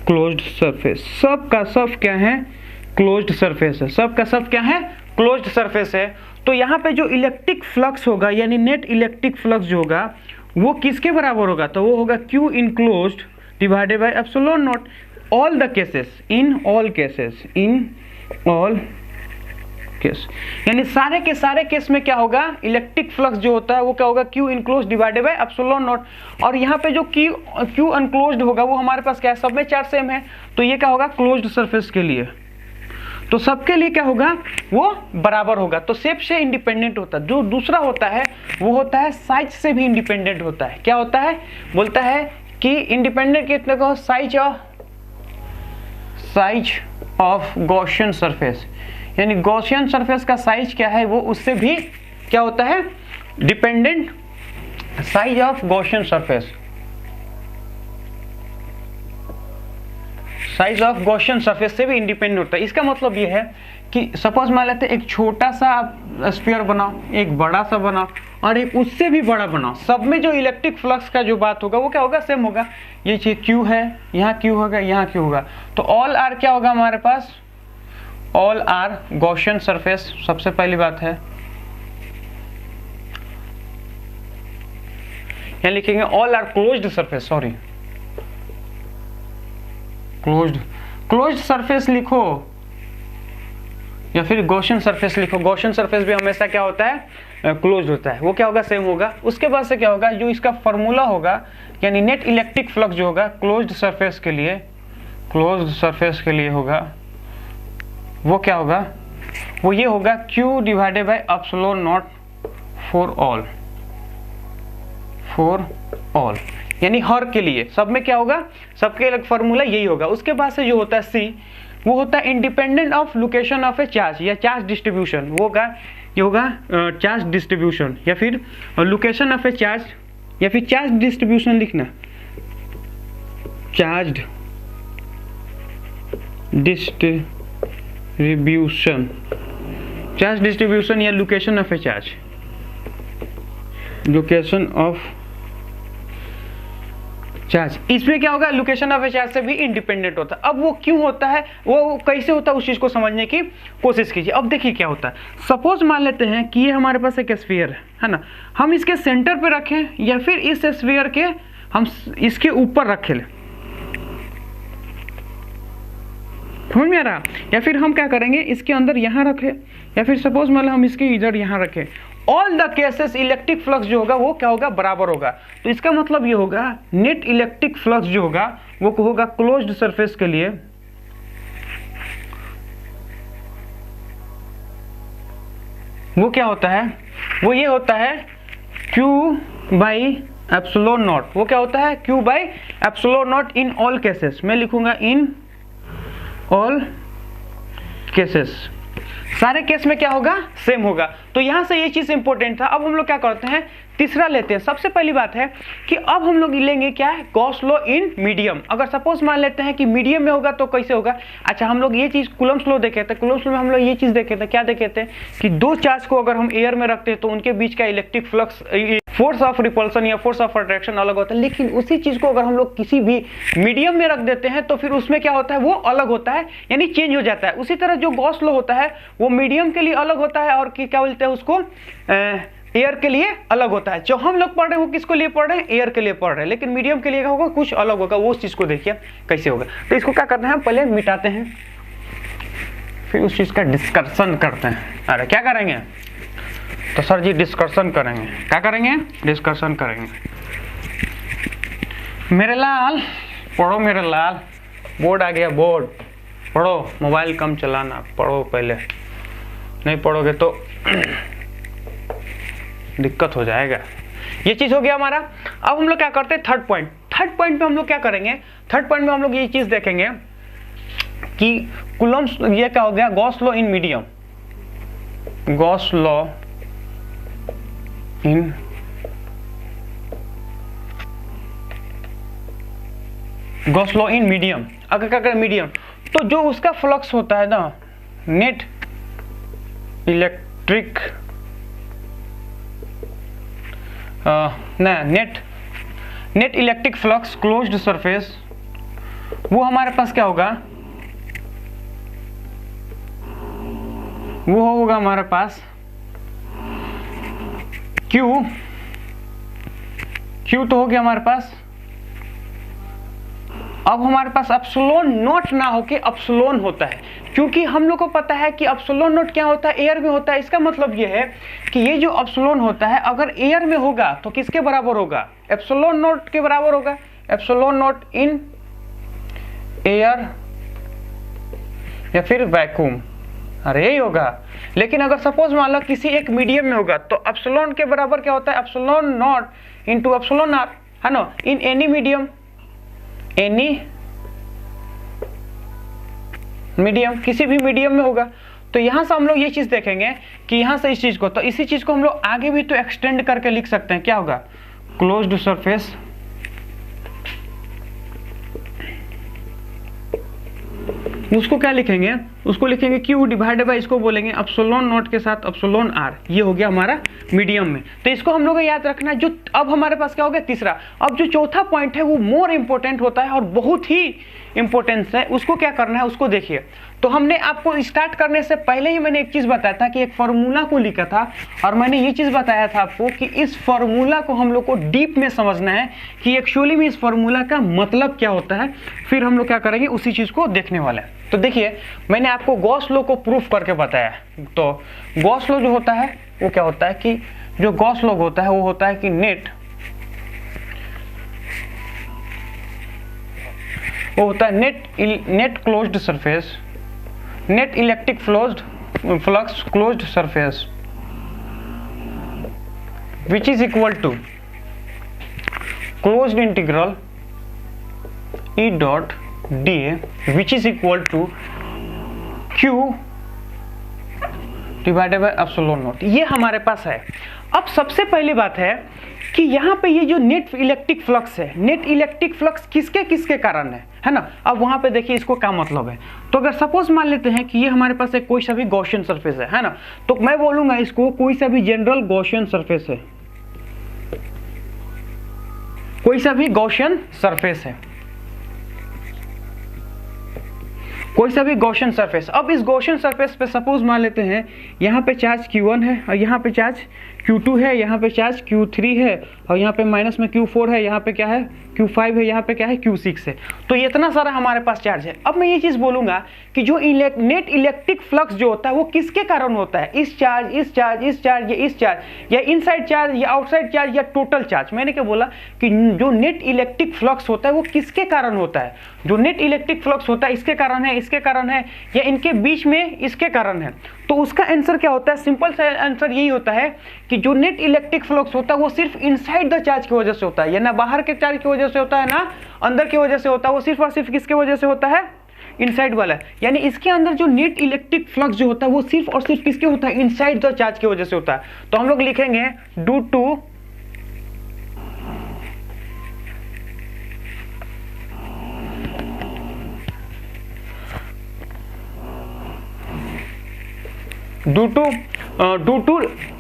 closed surface. सब का सब क्या है, क्लोज्ड सरफेस है, सब का सब क्या है, क्लोज्ड सरफेस है। तो यहाँ पे जो इलेक्ट्रिक फ्लक्स होगा, यानी नेट इलेक्ट्रिक फ्लक्स जो होगा वो किसके बराबर होगा, तो वो होगा Q enclosed divided by epsilon not, all the cases, in all cases, in all case, यानी सारे के सारे केस में क्या होगा, इलेक्ट्रिक फ्लक्स जो होता है वो क्या होगा, Q enclosed divided by epsilon not. और यहाँ पे जो Q अनक्लोज्ड होगा वो हमारे पास क्या है, सब में चार्ज सेम है, तो ये क्या होगा, क्लोज्ड सरफेस के लिए, तो सबके लिए क्या होगा, वो बराबर होगा। तो शेप से इंडिपेंडेंट होता है। जो दूसरा होता है वो होता है साइज से भी इंडिपेंडेंट होता है। क्या होता है, बोलता है कि इंडिपेंडेंट कितने का, साइज ऑफ गॉसियन सरफेस, यानी गॉसियन सरफेस का साइज क्या है वो उससे भी क्या होता है, dependent, size of Gaussian surface, size of Gaussian surface से भी इंडिपेंडेंट होता है। इसका मतलब ये है कि सपोज मान लेते हैं एक छोटा सा स्फीयर बनाओ, एक बड़ा सा बनाओ, और एक उससे भी बड़ा बनाओ, सब में जो इलेक्ट्रिक फ्लक्स का जो बात होगा वो क्या होगा, सेम होगा। ये चीज Q है, यहाँ Q होगा, यहाँ Q होगा, तो ऑल आर क्या होगा हमारे पास, ऑल आर गॉसियन सरफेस। सबसे पहली बात है यहाँ लिखेंगे all are closed surface, sorry closed surface लिखो, या फिर गॉसियन सरफेस लिखो। गॉसियन सरफेस भी हमेशा क्या होता है, क्लोज होता है, वो क्या होगा, सेम होगा। उसके बाद से क्या होगा, जो इसका फॉर्मूला होगा, यानी नेट इलेक्ट्रिक फ्लक्स जो होगा क्लोज्ड सरफेस के लिए होगा, वो क्या होगा, वो ये होगा Q divided by epsilon not for all, यानी हर के लिए, सब में क्या होगा, सबके अलग फॉर्मूला यही होगा। उसके बाद से जो होता है C, वो होता है independent of location of A charge या चार्ज डिस्ट्रीब्यूशन, वो होगा, ये होगा चार्ज डिस्ट्रीब्यूशन, या फिर लोकेशन ऑफ ए चार्ज, या फिर चार्ज डिस्ट्रीब्यूशन लिखना, चार्ज डिस्ट्रीब्यूशन या location of A charge, location of charge. इसमें क्या होगा, लोकेशन ऑफ ए चार्ज से भी इंडिपेंडेंट होता है। अब वो क्यों होता है, वो कैसे होता है, उस चीज को समझने की कोशिश कीजिए। अब देखिए क्या होता है, सपोज मान लेते हैं कि ये हमारे पास एक स्फीयर है ना, हम इसके सेंटर पे रखें, या फिर इस स्फीयर के हम इसके ऊपर रखे ले, समझ में आ रहा, या फिर हम क्या करेंगे, इसके अंदर यहाँ रखें, या फिर सपोज मान लो हम इसके इधर यहाँ रखें, all the cases electric flux जो होगा वो क्या होगा, बराबर होगा। तो इसका मतलब ये होगा, नेट इलेक्ट्रिक फ्लक्स जो होगा वो होगा क्लोज्ड सरफेस के लिए, वो क्या होता है, वो ये होता है Q बाई एप्सिलॉन नॉट। वो क्या होता है, Q by epsilon not in all cases. मैं लिखूंगा इन ऑल केसेस, सारे केस में क्या होगा, सेम होगा। तो यहां से ये चीज इंपॉर्टेंट था। अब हम लोग क्या करते हैं, तीसरा लेते हैं। सबसे पहली बात है कि अब हम लोग लेंगे क्या है, गॉस लॉ इन मीडियम। अगर सपोज मान लेते हैं कि मीडियम में होगा तो कैसे होगा, अच्छा हम लोग ये चीज कूलम्ब्स लॉ देखे थे। कूलम्ब्स लॉ में हम लोग ये चीज देखे थे, क्या देखे थे कि दो चार्ज को अगर हम एयर में रखते हैं तो उनके बीच का इलेक्ट्रिक फोर्स ऑफ रिपल्सन या फोर्स ऑफ अट्रैक्शन अलग होता है, लेकिन उसी चीज को अगर हम लोग किसी भी मीडियम में रख देते हैं तो फिर उसमें क्या होता है, वो अलग होता है, यानी चेंज हो जाता है। उसी तरह जो गॉस लॉ होता है वो मीडियम के लिए अलग होता है और क्या बोलते हैं उसको, एयर के लिए अलग होता है। जो हम लोग पढ़ रहे हैं वो किसको लिए पढ़ रहे हैं, एयर के लिए पढ़ रहे हैं, लेकिन मीडियम के लिए होगा कुछ अलग होगा, वो उस चीज को देखिए कैसे होगा। तो इसको क्या करना है, पहले मिटाते हैं फिर उस चीज का डिस्कशन करते हैं। अरे क्या करेंगे, तो सर जी डिस्कशन करेंगे। क्या करेंगे, डिस्कशन करेंगे। मेरे लाल पढ़ो, मेरे लाल बोर्ड आ गया, बोर्ड पढ़ो, मोबाइल कम चलाना, पढ़ो पहले, नहीं पढ़ोगे तो दिक्कत हो जाएगा। ये चीज हो गया हमारा। अब हम लोग क्या करते हैं, थर्ड पॉइंट। थर्ड पॉइंट में हम लोग क्या करेंगे, थर्ड पॉइंट में हम लोग ये चीज देखेंगे कि कूलम्ब्स, ये क्या हो गया, Gauss law in medium, Gauss law in Gauss law in medium. अगर क्या करें मीडियम, तो जो उसका फ्लक्स होता है ना, net electric net electric flux closed surface, वो हमारे पास क्या होगा, वो होगा हमारे पास Q तो हो गया हमारे पास। अब हमारे पास एप्सिलॉन नॉट ना होके एप्सिलॉन होता है, क्योंकि हम लोग को पता है कि एप्सिलॉन नॉट क्या होता है, एयर में होता है। इसका मतलब ये है कि ये जो एप्सिलॉन होता है अगर एयर में होगा तो किसके बराबर होगा, एप्सिलॉन नॉट के बराबर होगा, एप्सिलॉन नॉट इन एयर या फिर वैक्यूम, अरे यही होगा। लेकिन अगर सपोज मान लो किसी एक मीडियम में होगा तो एप्सिलॉन के बराबर क्या होता है, epsilon naught into epsilon r, है ना, in any medium, any medium, किसी भी मीडियम में होगा। तो यहां से हम लोग ये चीज देखेंगे कि यहां से इस चीज को, तो इसी चीज को हम लोग आगे भी तो एक्सटेंड करके लिख सकते हैं। क्या होगा, क्लोज्ड सरफेस, उसको क्या लिखेंगे, उसको लिखेंगे Q डिवाइडेड बाय, इसको बोलेंगे एप्सिलॉन नॉट के साथ एप्सिलॉन R। ये हो गया हमारा मीडियम में। तो इसको हम लोग को याद रखना है। जो अब हमारे पास क्या हो गया, तीसरा। अब जो चौथा पॉइंट है वो मोर इंपॉर्टेंट होता है और बहुत ही इंपॉर्टेंस है, उसको क्या करना है उसको देखिए। तो हमने आपको स्टार्ट करने से पहले ही मैंने एक चीज बताया था कि एक फॉर्मूला को लिखा था, और मैंने ये चीज बताया था आपको कि इस फॉर्मूला को हम लोग को डीप में समझना है कि एक्चुअली में इस फॉर्मूला का मतलब क्या होता है। फिर हम लोग क्या करेंगे, उसी चीज को देखने वाले हैं। तो देखिए, मैंने आपको गॉस लॉ को प्रूफ करके बताया। तो गॉस लॉ जो होता है वो क्या होता है कि जो गॉस लॉ होता है वो होता है कि net closed surface, net electric flux closed surface which is equal to closed integral E dot dA which is equal to Q divided by epsilon naught. ये हमारे पास है। अब सबसे पहली बात है कि यहाँ पे ये जो नेट इलेक्ट्रिक फ्लक्स है, नेट इलेक्ट्रिक फ्लक्स किसके किसके कारण है ना। अब वहां पे देखिए इसको क्या मतलब है। तो अगर सपोज मान लेते हैं कि ये हमारे पास एक कोई सा भी गॉसियन सरफेस है ना, तो मैं बोलूंगा इसको कोई सा भी जनरल गॉसियन सरफेस है, कोई सा भी गॉसियन सरफेस है, कोई सा भी गॉसियन सरफेस। अब इस गॉसियन सरफेस पे सपोज मान लेते हैं यहाँ पे चार्ज Q1 है और यहाँ पे चार्ज Q2 है, यहाँ पे चार्ज Q3 है और यहाँ पे माइनस में Q4 है, यहाँ पे क्या है Q5 है, यहाँ पे क्या है Q6 है। तो ये इतना सारा हमारे पास चार्ज है। अब मैं ये चीज बोलूंगा कि जो नेट इलेक्ट्रिक फ्लक्स जो होता है वो किसके कारण होता है, इस चार्ज, इस चार्ज, इस चार्ज, या इस चार्ज, या इनसाइड चार्ज, या आउटसाइड चार्ज, या टोटल चार्ज। मैंने क्या बोला कि जो नेट इलेक्ट्रिक फ्लक्स होता है वो किसके कारण होता है, जो नेट इलेक्ट्रिक फ्लक्स होता है इसके कारण है, इसके कारण है, या इनके बीच में इसके कारण है। तो उसका आंसर क्या होता है, सिंपल सा आंसर यही होता है कि जो नेट इलेक्ट्रिक फ्लक्स होता है वो सिर्फ इनसाइड द चार्ज की वजह से होता है, या ना बाहर के चार्ज की वजह से होता है ना अंदर की वजह से होता है, वो सिर्फ और सिर्फ किसके वजह से होता है, इनसाइड वाला। यानी इसके अंदर जो नेट इलेक्ट्रिक फ्लक्स जो होता है वो सिर्फ और सिर्फ किसके होता है, इनसाइड द चार्ज की वजह से होता है। तो हम लोग लिखेंगे due to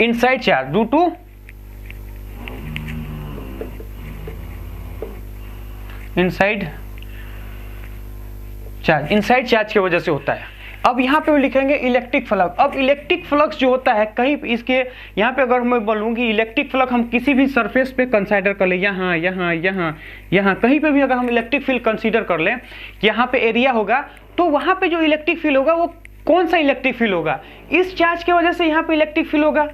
inside charge, due to inside charge की वजह से होता है। अब यहाँ पे लिखेंगे इलेक्ट्रिक फ्लक्स। अब इलेक्ट्रिक फ्लक्स जो होता है कहीं इसके यहाँ पे अगर मैं बोलूँगी इलेक्ट्रिक फ्लक्स हम किसी भी सरफेस पे कंसीडर कर ले, यहाँ यहाँ यहाँ यहाँ कहीं पे भी अगर हम इलेक्ट्रिक फील्ड कंसीडर कर लें, यहाँ पे एरिया होगा, तो वहाँ पे जो इलेक्ट्रिक फील्ड होगा वो कौन सा इलेक्ट्रिक फील्ड होगा? इस चार्ज की वजह से यहाँ पे इलेक्ट्रिक फील्ड होगा,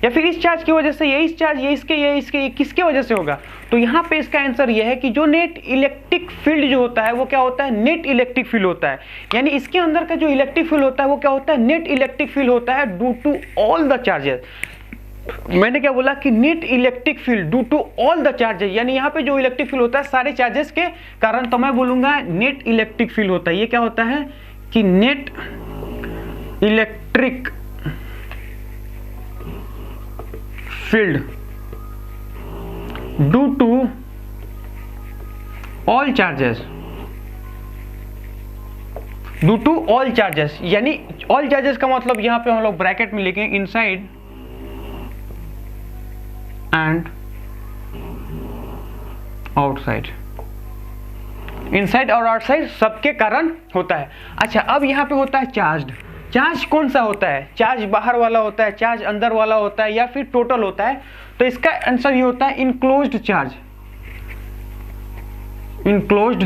या फिर इस चार्ज की वजह से, ये इस चार्ज, ये इसके किसके वजह से होगा? तो यहाँ पे इसका आंसर ये है कि जो नेट इलेक्ट्रिक फील्ड जो होता है वो क्या होता है? नेट इलेक्ट्रिक फील्ड होता है। यानी इसके अंदर का जो इलेक्ट्रिक फील्ड होता है वो क्या होता है? नेट इलेक्ट्रिक फील्ड होता है due to all the charges. मैंने क्या बोला कि net electric field due to all the charges, यानी यहाँ पे जो इलेक्ट्रिक फील्ड होता है सारे चार्जेस के कारण, तो मैं बोलूंगा नेट इलेक्ट्रिक फील्ड होता है। ये क्या होता है कि net electric field due to all charges, due to all charges, यानी ऑल चार्जेस का मतलब यहां पे हम लोग ब्रैकेट में लिखेंगे इनसाइड एंड आउटसाइड। इनसाइड और आउटसाइड सबके कारण होता है। अच्छा, अब यहां पे होता है चार्ज। चार्ज कौन सा होता है? चार्ज बाहर वाला होता है, चार्ज अंदर वाला होता है, या फिर टोटल होता है? तो इसका आंसर ये होता है इनक्लोज्ड चार्ज। इनक्लोज्ड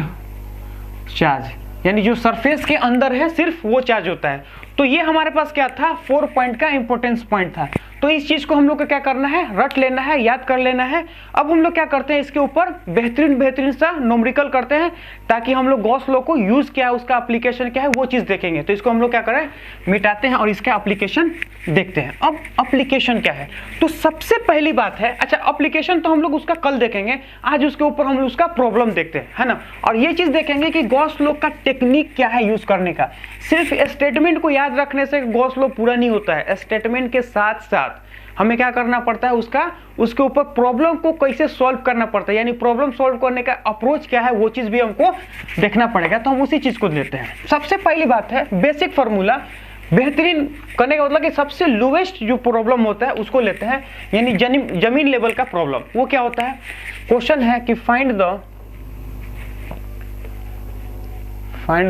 चार्ज यानी जो सरफेस के अंदर है सिर्फ वो चार्ज होता है। तो ये हमारे पास क्या था? 4 पॉइंट का इंपॉर्टेंस पॉइंट था। तो इस चीज को हम लोग को क्या करना है? रट लेना है, याद कर लेना है। अब हम लोग क्या करते हैं, इसके ऊपर बेहतरीन सा न्यूमेरिकल करते हैं, ताकि हम लोग गॉस लॉ को यूज क्या है, उसका एप्लीकेशन क्या है वो चीज देखेंगे। तो इसको हम लोग क्या करें, मिटाते हैं और इसका एप्लीकेशन देखते हैं। अब एप्लीकेशन क्या है? तो सबसे पहली बात है, अच्छा एप्लीकेशन तो हम लोग उसका कल देखेंगे, आज उसके ऊपर हम लोग उसका प्रॉब्लम देखते हैं, है ना। और ये चीज देखेंगे कि गॉस लॉ का टेक्निक क्या है यूज करने का। सिर्फ स्टेटमेंट को याद रखने से गॉस लॉ पूरा नहीं होता है। स्टेटमेंट के साथ साथ हमें क्या करना पड़ता है, उसके ऊपर प्रॉब्लम को कैसे सॉल्व करना पड़ता है, यानी प्रॉब्लम सॉल्व करने का अप्रोच क्या है वो चीज भी हमको देखना पड़ेगा। तो हम उसी चीज को लेते हैं। सबसे पहली बात है बेसिक फार्मूला। बेहतरीन करने का मतलब कि सबसे लोवेस्ट जो प्रॉब्लम होता है उसको लेते हैं, यानी जमीन लेवल का प्रॉब्लम। वो क्या होता है? क्वेश्चन है कि find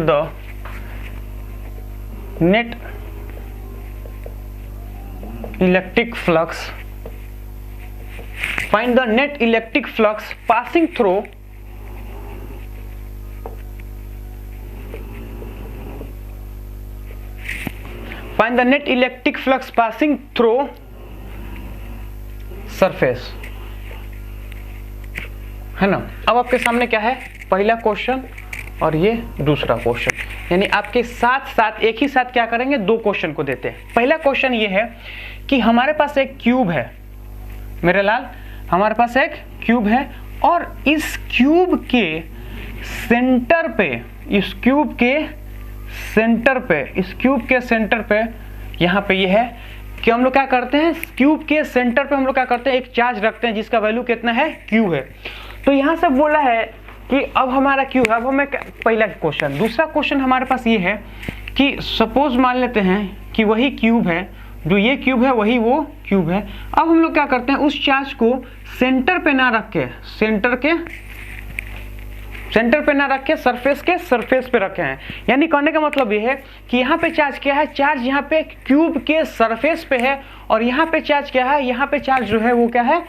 the net electric flux, find the net electric flux passing through surface, है ना। अब आपके सामने क्या है? पहला क्वेश्चन और ये दूसरा क्वेश्चन, यानी आपके साथ साथ एक ही साथ क्या करेंगे, दो क्वेश्चन को देते हैं। पहला क्वेश्चन ये है कि हमारे पास एक क्यूब है मेरे लाल, हमारे पास एक क्यूब है और इस क्यूब के सेंटर पे यहाँ पे ये है कि हम लोग क्या करते हैं, क्यूब के सेंटर पे हम लोग क्या करते हैं, एक चार्ज रखते हैं जिसका वैल्यू कितना है, क्यू है। तो यहाँ से बोला है कि अब हमारा क्यू है। अब हमें पहला क्वेश्चन, दूसरा क्वेश्चन हमारे पास ये है कि सपोज मान लेते हैं कि वही क्यूब है, जो ये क्यूब है वही वो क्यूब है। अब हम लोग क्या करते हैं, उस चार्ज को सेंटर पे ना रख के सरफेस पे रखे हैं। यानी कहने का मतलब ये है कि यहाँ पे चार्ज क्या है, चार्ज यहाँ पे क्यूब के सरफेस पे है, और यहाँ पे चार्ज क्या है, यहाँ पे चार्ज जो है वो क्या है,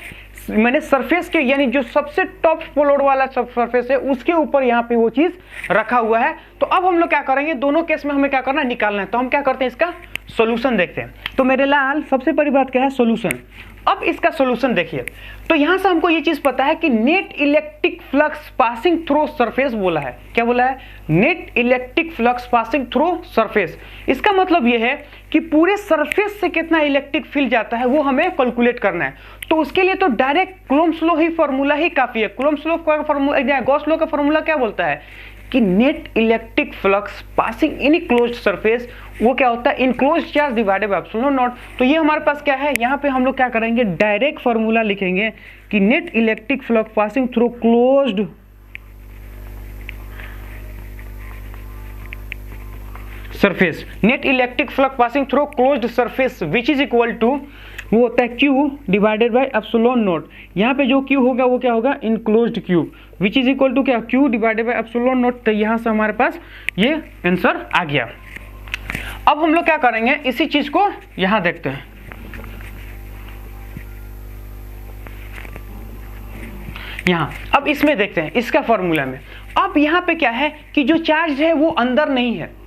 मैंने सरफेस के, यानी जो सबसे टॉप फ्लोर वाला सब सरफेस है उसके ऊपर यहाँ पे वो चीज रखा हुआ है। तो अब हम लोग क्या करेंगे, दोनों केस में हमें क्या करना है, निकालना है। तो हम क्या करते हैं, इसका सॉल्यूशन देखते हैं। तो मेरे लाल सबसे पहली बात क्या है, सॉल्यूशन। अब इसका सॉल्यूशन देखिए, तो यहां से हमको ये चीज पता है कि net electric flux passing through surface बोला है। क्या बोला है? Net electric flux passing through surface. इसका मतलब ये है कि पूरे सरफेस से कितना इलेक्ट्रिक फील्ड जाता है वो हमें कैलकुलेट करना है। तो उसके लिए तो डायरेक्ट कूलम्ब्स लॉ ही फॉर्मूला ही काफी है। कूलम्ब्स लॉ का फॉर्मूला, गॉस लॉ का फॉर्मूला क्या बोलता है कि net electric flux passing in closed surface, वो क्या होता है, enclosed charge divided by epsilon naught. तो ये हमारे पास क्या है, यहाँ पे हम लोग क्या करेंगे, डायरेक्ट फॉर्मूला लिखेंगे कि net electric flux passing through closed surface, net electric flux passing through closed surface which is equal to, वो होता है Q divided by epsilon naught. यहाँ पे जो Q होगा वो क्या होगा, enclosed cube, which is equal to क्या, Q divided by epsilon naught. तो यहाँ से हमारे पास ये आंसर आ गया। अब हम लोग क्या करेंगे, इसी चीज को यहाँ देखते हैं। यहाँ अब इसमें देखते हैं, इसका फॉर्मूला में अब यहाँ पे क्या है कि जो चार्ज है वो अंदर नहीं है,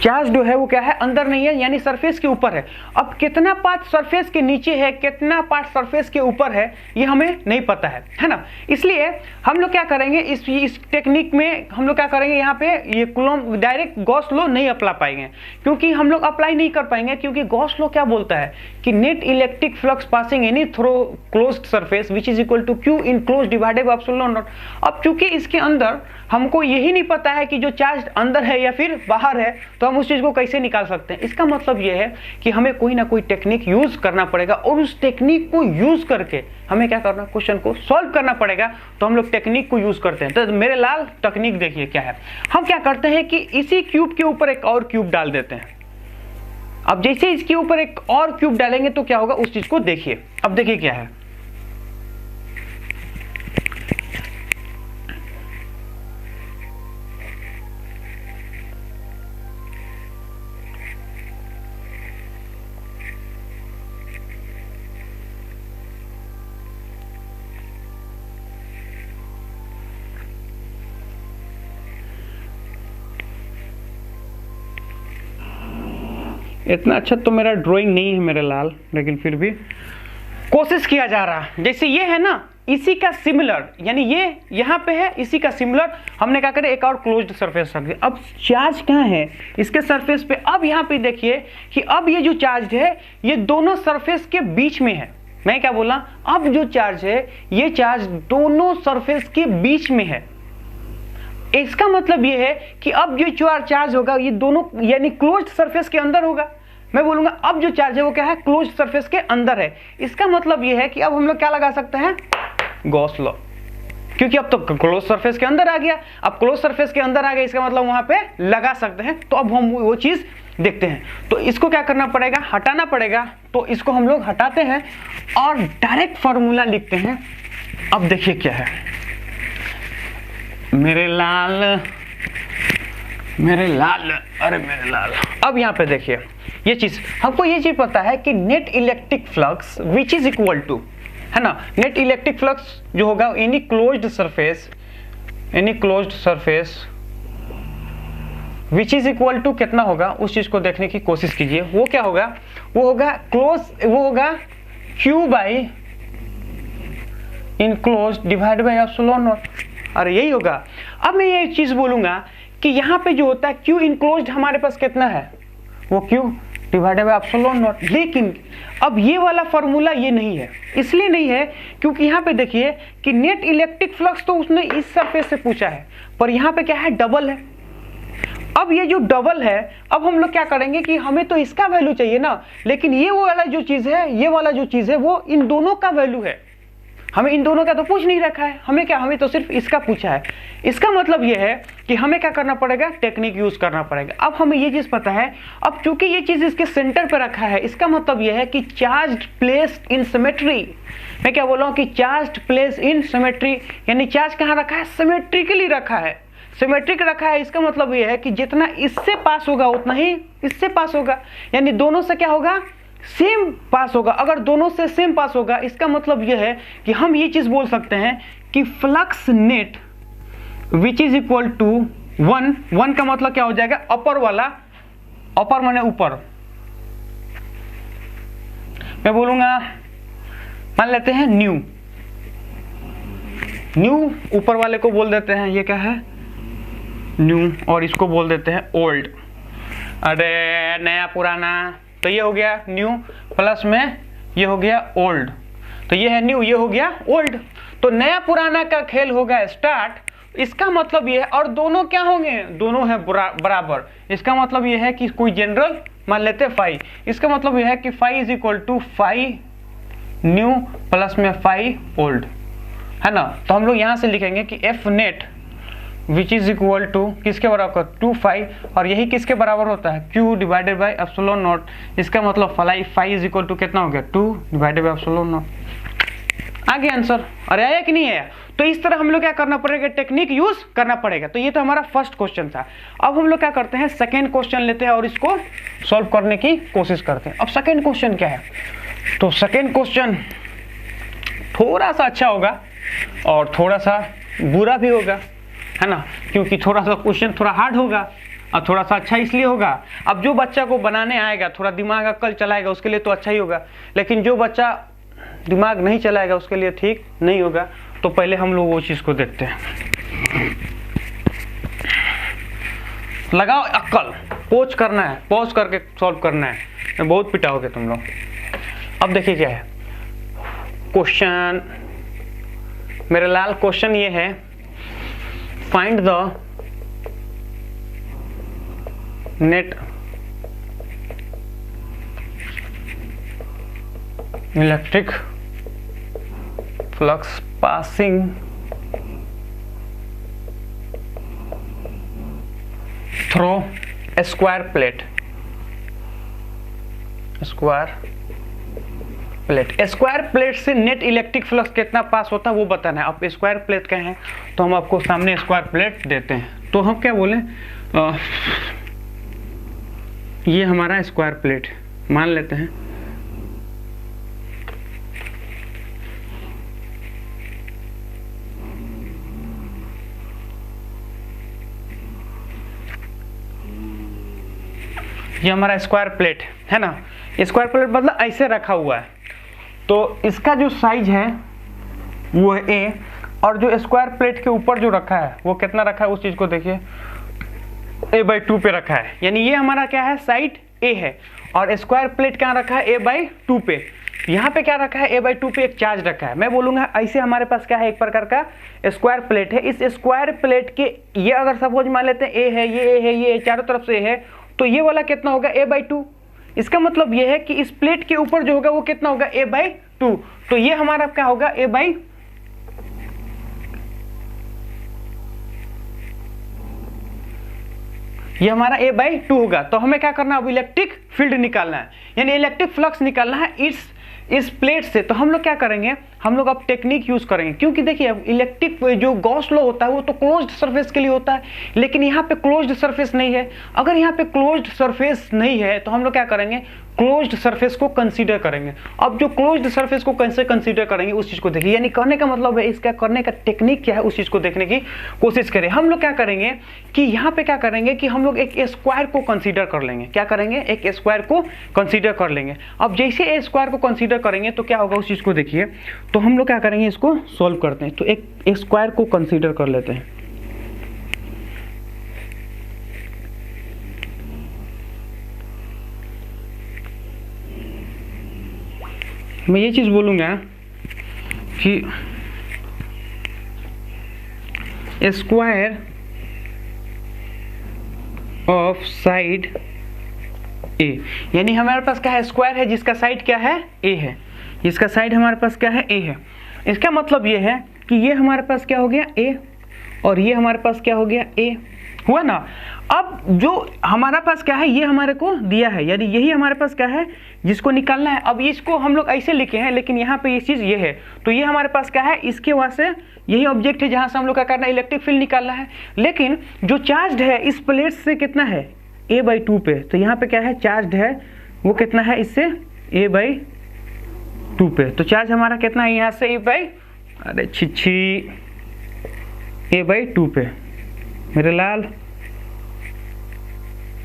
चार्ज जो है वो क्या है, अंदर नहीं है, यानी सरफेस के ऊपर है। अब कितना पार्ट सरफेस के नीचे है, कितना पार्ट सरफेस के ऊपर है, ये हमें नहीं पता है ना। इसलिए हम लोग क्या करेंगे, इस टेक्निक में हम लोग क्या करेंगे, यहाँ पे ये कूलॉम डायरेक्ट गॉस लॉ नहीं अप्लाई पाएंगे, क्योंकि हम लोग अप्लाई नहीं कर पाएंगे, क्योंकि गॉस लॉ क्या बोलता है कि net electric flux passing any through closed surface which is equal to Q enclosed divided by epsilon naught. अब चूंकि इसके अंदर हमको यही नहीं पता है कि जो चार्ज अंदर है या फिर बाहर है, तो हम उस चीज को कैसे निकाल सकते हैं। इसका मतलब यह है कि हमें कोई ना कोई टेक्निक यूज करना पड़ेगा, और उस टेक्निक को यूज करके हमें क्या करना, क्वेश्चन को सॉल्व करना पड़ेगा। तो हम लोग टेक्निक को यूज करते हैं। तो मेरे लाल टेक्निक देखिए क्या है, हम क्या करते हैं कि इसी क्यूब के ऊपर एक और क्यूब डाल देते हैं। अब जैसे इसके ऊपर एक और क्यूब डालेंगे तो क्या होगा, उस चीज को देखिए। अब देखिए क्या है, इतना अच्छा तो मेरा ड्राइंग नहीं है मेरे लाल, लेकिन फिर भी कोशिश किया जा रहा है। जैसे ये है ना, इसी का सिमिलर, यानी ये यहाँ पे है, इसी का सिमिलर हमने क्या करें, एक और क्लोज्ड सरफेस रख दिया। अब चार्ज कहाँ है, इसके सरफेस पे। अब यहाँ पे देखिए कि अब ये जो चार्ज है ये दोनों सरफेस के बीच में है। मैं क्या बोला, अब जो चार्ज है ये चार्ज दोनों सरफेस के बीच में है। इसका मतलब ये है कि अब जो चार्ज होगा ये दोनों यानी क्लोज्ड सरफेस के अंदर होगा। मैं बोलूंगा अब जो चार्ज है वो क्या है, क्लोज्ड सरफेस के अंदर है। इसका मतलब ये है कि अब हम लोग क्या लगा सकते हैं, गॉस लॉ, क्योंकि अब तो क्लोज सरफेस के अंदर आ गया। अब क्लोज सरफेस के अंदर आ गया, इसका मतलब वहां पे लगा सकते हैं। तो अब हम वो चीज देखते हैं। तो इसको क्या करना पड़ेगा, हटाना पड़ेगा। तो इसको हम लोग हटाते हैं और डायरेक्ट फॉर्मूला लिखते हैं। अब देखिए क्या है मेरे लाल, अरे मेरे लाल। अब यहाँ पे देखिए ये चीज, हमको ये चीज पता है कि net electric flux which is equal to, है ना, नेट इलेक्ट्रिक फ्लक्स जो होगा any closed surface which is equal to कितना होगा, उस चीज को देखने की कोशिश कीजिए। वो क्या होगा, वो होगा Q by enclosed divide by epsilon not. अरे यही होगा। अब मैं ये चीज बोलूंगा कि यहाँ पे जो होता है Q इनक्लोज्ड हमारे पास कितना है, वो Q divided by epsilon not. लेकिन अब ये वाला फॉर्मूला ये नहीं है, इसलिए नहीं है क्योंकि यहाँ पे देखिए कि नेट इलेक्ट्रिक फ्लक्स तो उसने इस सरफेस से पूछा है, पर यहाँ पे क्या है, डबल है। अब ये जो डबल है, अब हम लोग क्या करेंगे कि हमें तो इसका वैल्यू चाहिए ना, लेकिन ये वाला जो चीज है वो इन दोनों का वैल्यू है। हमें इन दोनों का तो पूछ नहीं रखा है, हमें तो सिर्फ इसका पूछा है। इसका मतलब ये है कि हमें क्या करना पड़ेगा, टेक्निक यूज करना पड़ेगा। अब हमें ये चीज पता है, अब चूंकि ये चीज इसके सेंटर पे रखा है, इसका मतलब ये है कि चार्ज प्लेस्ड इन सिमेट्री। मैं क्या बोल रहा हूँ कि चार्ज प्लेस्ड इन सिमेट्री, यानी चार्ज कहाँ रखा है, सिमेट्रिकली रखा है, सिमेट्रिक रखा है। इसका मतलब ये है कि जितना इससे पास होगा उतना ही इससे पास होगा, यानी दोनों से क्या होगा, सेम पास होगा। अगर दोनों से सेम पास होगा, इसका मतलब यह है कि हम ये चीज बोल सकते हैं कि flux net which is equal to 1 का मतलब क्या हो जाएगा, अपर वाला, अपर माने ऊपर। मैं बोलूंगा, मान लेते हैं न्यू ऊपर वाले को बोल देते हैं, ये क्या है, न्यू, और इसको बोल देते हैं ओल्ड। अरे नया पुराना, तो ये हो गया न्यू, प्लस में ये हो गया ओल्ड। तो ये है न्यू, ये हो गया ओल्ड। तो नया पुराना का खेल होगा स्टार्ट। इसका मतलब ये है, और दोनों क्या होंगे, दोनों है बराबर। इसका मतलब ये है कि कोई जनरल मान लेते हैं फाई। इसका मतलब ये है कि phi is equal to phi new plus में फाई ओल्ड, है ना। तो हम लोग यहां से लिखेंगे कि F net which is equal to किसके बराबर 2 फाई, और यही किसके बराबर होता है Q divided by epsilon not. इसका मतलब फाई इज इक्वल टू कितना हो गया 2 डिवाइडेड बाई एप्सिलॉन नॉट। आ गया आंसर? अरे आया कि नहीं आया? तो इस तरह हम लोग क्या करना पड़ेगा, टेक्निक यूज करना पड़ेगा। तो ये तो हमारा फर्स्ट क्वेश्चन था। अब हम लोग क्या करते हैं, सेकेंड क्वेश्चन लेते हैं और इसको सॉल्व करने की कोशिश करते हैं। अब सेकेंड क्वेश्चन क्या है, तो सेकेंड क्वेश्चन थोड़ा सा अच्छा होगा और थोड़ा सा बुरा भी होगा, है ना, क्योंकि थोड़ा सा क्वेश्चन थोड़ा हार्ड होगा और थोड़ा सा अच्छा इसलिए होगा। अब जो बच्चा को बनाने आएगा, थोड़ा दिमाग अक्ल चलाएगा, उसके लिए तो अच्छा ही होगा, लेकिन जो बच्चा दिमाग नहीं चलाएगा उसके लिए ठीक नहीं होगा। तो पहले हम लोग वो चीज़ को देखते हैं। लगाओ अक्ल, पोच करना है, पॉज करके सॉल्व करना है, बहुत पिटाओगे तुम लोग। अब देखिए क्या है क्वेश्चन, मेरे लाल क्वेश्चन ये है, find the net electric flux passing through a square plate. Square plate से नेट इलेक्ट्रिक फ्लक्स कितना पास होता है वो बताना है। अब स्क्वायर प्लेट क्या है, तो हम आपको सामने स्क्वायर प्लेट देते हैं। तो हम क्या बोले, ये हमारा स्क्वायर प्लेट मान लेते हैं। ये हमारा स्क्वायर प्लेट है ना, स्क्वायर प्लेट मतलब ऐसे रखा हुआ है। तो इसका जो साइज है वो है ए, और जो स्क्वायर प्लेट के ऊपर जो रखा है वो कितना रखा है उस चीज को देखिए, a/2 पे रखा है। यानी ये हमारा क्या है, साइड ए है, और स्क्वायर प्लेट कहाँ रखा है, a/2 पे। यहाँ पे क्या रखा है, a/2 पे एक चार्ज रखा है। मैं बोलूंगा ऐसे हमारे पास क्या है, एक प्रकार का स्क्वायर प्लेट है। इस स्क्वायर प्लेट के ये अगर सपोज मान लेते हैं ए है, ये ए है, ये चारों तरफ से है, तो ये वाला कितना होगा, a/2। इसका मतलब ये है कि इस प्लेट के ऊपर जो होगा वो कितना होगा, a/2। तो ये हमारा क्या होगा, ये हमारा a/2 होगा। तो हमें क्या करना है, अब इलेक्ट्रिक फील्ड निकालना है, यानी इलेक्ट्रिक फ्लक्स निकालना है इस प्लेट से। तो हम लोग क्या करेंगे, हम लोग अब टेक्निक यूज करेंगे, क्योंकि देखिए इलेक्ट्रिक जो गॉस लॉ होता है वो तो क्लोज्ड सरफेस के लिए होता है, लेकिन यहाँ पे क्लोज्ड सरफेस नहीं है। अगर यहाँ पे क्लोज्ड सरफेस नहीं है तो हम लोग क्या करेंगे, क्लोज्ड सरफेस को कंसीडर करेंगे। अब जो क्लोज्ड सरफेस को कैसे कंसीडर करेंगे उस चीज को देखिए, यानी कहने का मतलब है इसका करने का टेक्निक क्या है उस चीज को देखने की कोशिश करें। हम लोग क्या करेंगे कि यहाँ पे क्या करेंगे कि हम लोग एक स्क्वायर को कंसीडर कर लेंगे। क्या करेंगे, एक स्क्वायर को कंसीडर कर लेंगे। अब जैसे ए स्क्वायर को कंसीडर करेंगे तो क्या होगा उस चीज को देखिए। तो हम लोग क्या करेंगे, इसको सॉल्व करते हैं। तो एक स्क्वायर को कंसीडर कर लेते हैं। मैं ये चीज बोलूंगा कि स्क्वायर ऑफ साइड ए, यानी हमारे पास क्या है, स्क्वायर है जिसका साइड क्या है, ए है। इसका साइड हमारे पास क्या है, ए है। इसका मतलब ये है कि ये हमारे पास क्या हो गया, ए, और ये हमारे पास क्या हो गया, ए, हुआ ना। अब जो हमारा पास क्या है, ये हमारे को दिया है, यानी यही हमारे पास क्या है जिसको निकालना है। अब इसको हम लोग ऐसे लिखे हैं, लेकिन यहाँ पे ये चीज़ ये है, तो ये हमारे पास क्या है, इसके वहाँ से यही ऑब्जेक्ट है जहाँ से हम लोग क्या करना है, इलेक्ट्रिक फील्ड निकालना है। लेकिन जो चार्ज है इस प्लेट से कितना है, a/2 पे। तो यहाँ पे क्या है, चार्ज है वो कितना है, इससे a/2 पे। तो चार्ज हमारा कितना है यहाँ से a/2 पे, मेरे लाल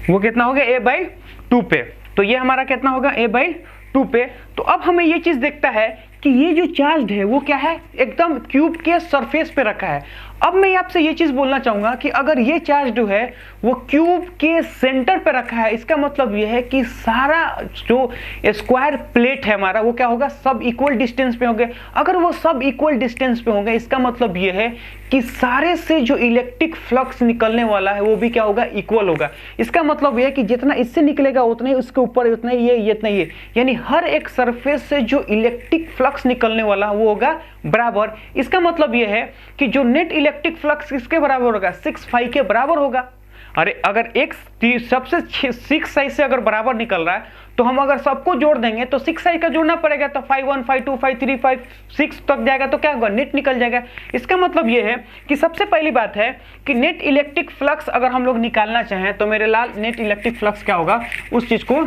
वो कितना हो गया, a/2 पे। तो ये हमारा कितना होगा, a/2 पे। तो अब हमें ये चीज देखता है कि ये जो चार्ज है वो क्या है, एकदम क्यूब के सरफेस पे रखा है। अब मैं आपसे ये चीज बोलना चाहूंगा कि अगर ये चार्ज जो है वो क्यूब के सेंटर पे रखा है, इसका मतलब ये है कि सारा जो स्क्वायर प्लेट है हमारा वो क्या होगा, सब इक्वल डिस्टेंस पे होंगे। अगर वो सब इक्वल डिस्टेंस पे होंगे, इसका मतलब ये है कि सारे से जो इलेक्ट्रिक फ्लक्स निकलने वाला है वो भी क्या होगा, इक्वल होगा। इसका मतलब ये है कि जितना इससे निकलेगा उतना ही उसके ऊपर, उतना ही ये, इतना ही ये, यानी हर एक सरफेस से जो इलेक्ट्रिक फ्लक्स निकलने वाला है वो होगा बराबर। इसका मतलब ये है कि जो नेट इलेक्ट्रिक फ्लक्स किसके बराबर होगा, 6 के बराबर होगा। अरे अगर एक सबसे 6 से अगर बराबर निकल रहा है तो हम अगर सबको जोड़ देंगे तो 6 का जोड़ना पड़ेगा, तो 5 1 5 2 5 3 5 6 तक जाएगा तो क्या होगा, नेट निकल जाएगा। इसका मतलब ये है कि सबसे पहली बात है कि नेट इलेक्ट्रिक फ्लक्स अगर हम लोग निकालना चाहें तो मेरे लाल नेट इलेक्ट्रिक फ्लक्स क्या होगा, उस चीज को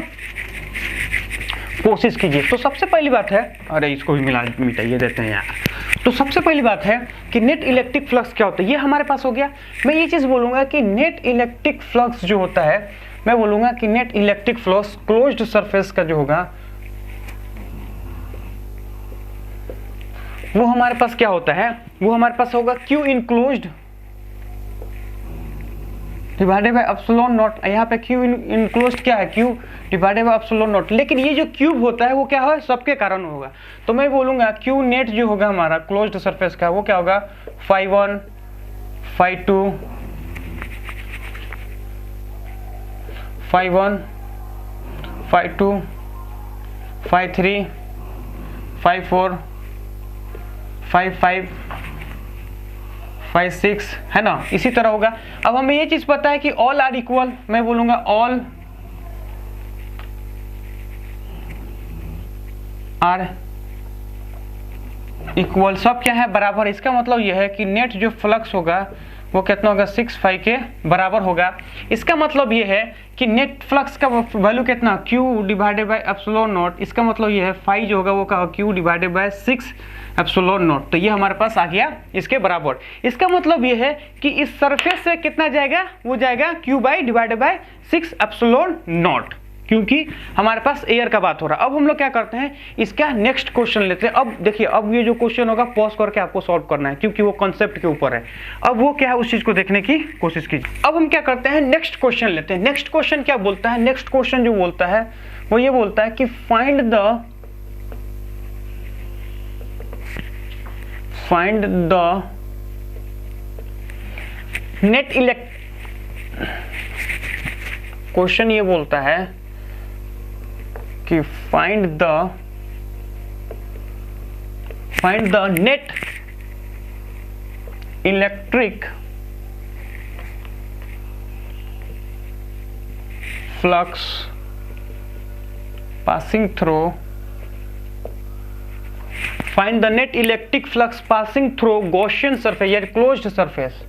कोशिश कीजिए। तो सबसे पहली बात है, अरे इसको भी मिटाइए देते हैं यार। तो सबसे पहली बात है कि नेट इलेक्ट्रिक फ्लक्स क्या होता है, ये हमारे पास हो गया। मैं ये चीज बोलूंगा कि नेट इलेक्ट्रिक फ्लक्स जो होता है, मैं बोलूंगा कि net electric flux closed surface का जो होगा वो हमारे पास क्या होता है, वो हमारे पास होगा Q enclosed divided by epsilon naught. यहाँ पे Q इनक्लोज्ड क्या है, Q divided by epsilon not. लेकिन ये जो क्यूब होता है वो क्या है, सबके कारण होगा। तो मैं बोलूंगा Q नेट जो होगा हमारा क्लोज्ड सरफेस का वो क्या होगा, phi 1 phi 2 phi 1 phi 2 phi 3 phi 4 phi 5 5 6 है ना, इसी तरह होगा। अब हमें ये चीज पता है कि ऑल आर इक्वल, मैं बोलूंगा ऑल आर इक्वल, सब क्या है, बराबर। इसका मतलब यह है कि नेट जो फ्लक्स होगा वो कितना होगा, 6 के बराबर होगा। इसका मतलब यह है कि नेट फ्लक्स का वैल्यू कितना, Q divided by epsilon not. इसका मतलब यह है फाई जो होगा वो क्या होगा, Q divided bye 6 epsilon naught. तो ये हमारे पास आ गया इसके बराबर। इसका मतलब यह है कि इस सरफेस से कितना जाएगा, वो जाएगा Q by divided by 6 epsilon not, क्योंकि हमारे पास एयर का बात हो रहा है। अब हम लोग क्या करते हैं, इसका नेक्स्ट क्वेश्चन लेते हैं। अब देखिए, अब ये जो क्वेश्चन होगा पॉज करके आपको सॉल्व करना है, क्योंकि वो कॉन्सेप्ट के ऊपर है। अब वो क्या है, उस चीज को देखने की कोशिश कीजिए। अब हम क्या करते हैं, नेक्स्ट क्वेश्चन लेते हैं। नेक्स्ट क्वेश्चन क्या बोलता है, नेक्स्ट क्वेश्चन जो बोलता है वो ये बोलता है कि फाइंड द नेट क्वेश्चन ये बोलता है कि find the net electric flux passing through, find the net electric flux passing through Gaussian surface या closed surface,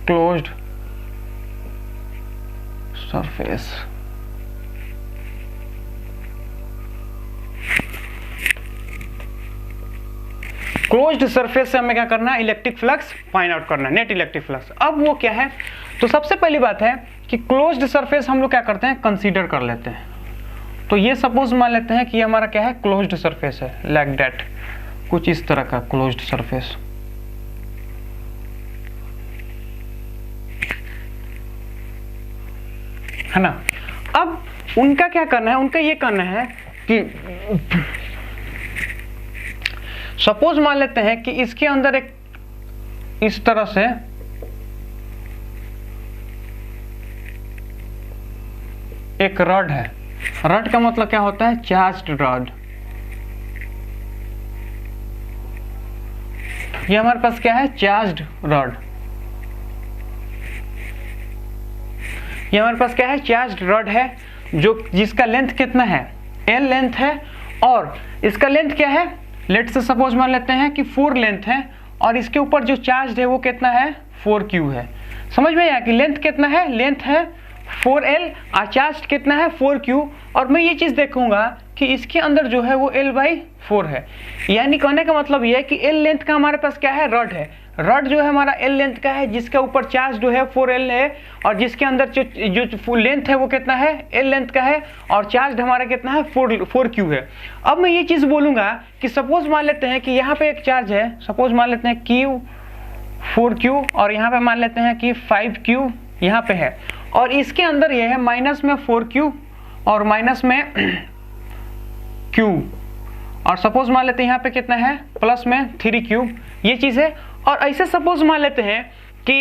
closed surface. Closed surface से हमें क्या करना है, इलेक्ट्रिक फ्लक्स फाइंड आउट करना है, नेट इलेक्ट्रिक फ्लक्स। अब वो क्या है, तो सबसे पहली बात है कि क्लोज्ड सरफेस हम लोग क्या करते हैं, कंसीडर कर लेते हैं। तो ये सपोज मान लेते हैं कि हमारा क्या है, क्लोज्ड सरफेस है, लाइक दैट, कुछ इस तरह का क्लोज्ड सरफेस है ना। अब उनका क्या करना है, उनका ये करना है कि सपोज मान लेते हैं कि इसके अंदर एक इस तरह से एक रॉड है। रॉड का मतलब क्या होता है, चार्ज्ड रॉड। ये हमारे पास क्या है, चार्ज्ड रॉड। ये हमारे पास क्या है, चार्ज्ड रॉड है, जो जिसका लेंथ कितना है, L लेंथ है, और इसका लेंथ क्या है, लेट से सपोज मान लेते हैं कि 4 लेंथ है, और इसके ऊपर जो चार्ज है वो कितना है, 4Q है। समझ में आया कि लेंथ कितना है, लेंथ है 4L और चार्ज कितना है 4Q। और मैं ये चीज़ देखूंगा कि इसके अंदर जो है वो L/4 है। यानी कहने का मतलब ये है कि L लेंथ का हमारे पास क्या है, रॉड है। रॉड जो है हमारा L लेंथ का है, जिसके ऊपर चार्ज जो है 4L है, और जिसके अंदर जो लेंथ है वो कितना है, L लेंथ का है, और चार्ज हमारा कितना है, 4Q है। अब मैं ये चीज़ बोलूँगा कि सपोज मान लेते हैं कि यहाँ पे एक चार्ज है, सपोज मान लेते हैं Q 4Q, और यहाँ पे मान लेते हैं कि 5Q यहाँ पे है, और इसके अंदर ये है माइनस में 4Q और माइनस में Q, और सपोज मान लेते हैं यहाँ पे कितना है, प्लस में 3Q, ये चीज़ है। और ऐसे सपोज मान लेते हैं कि,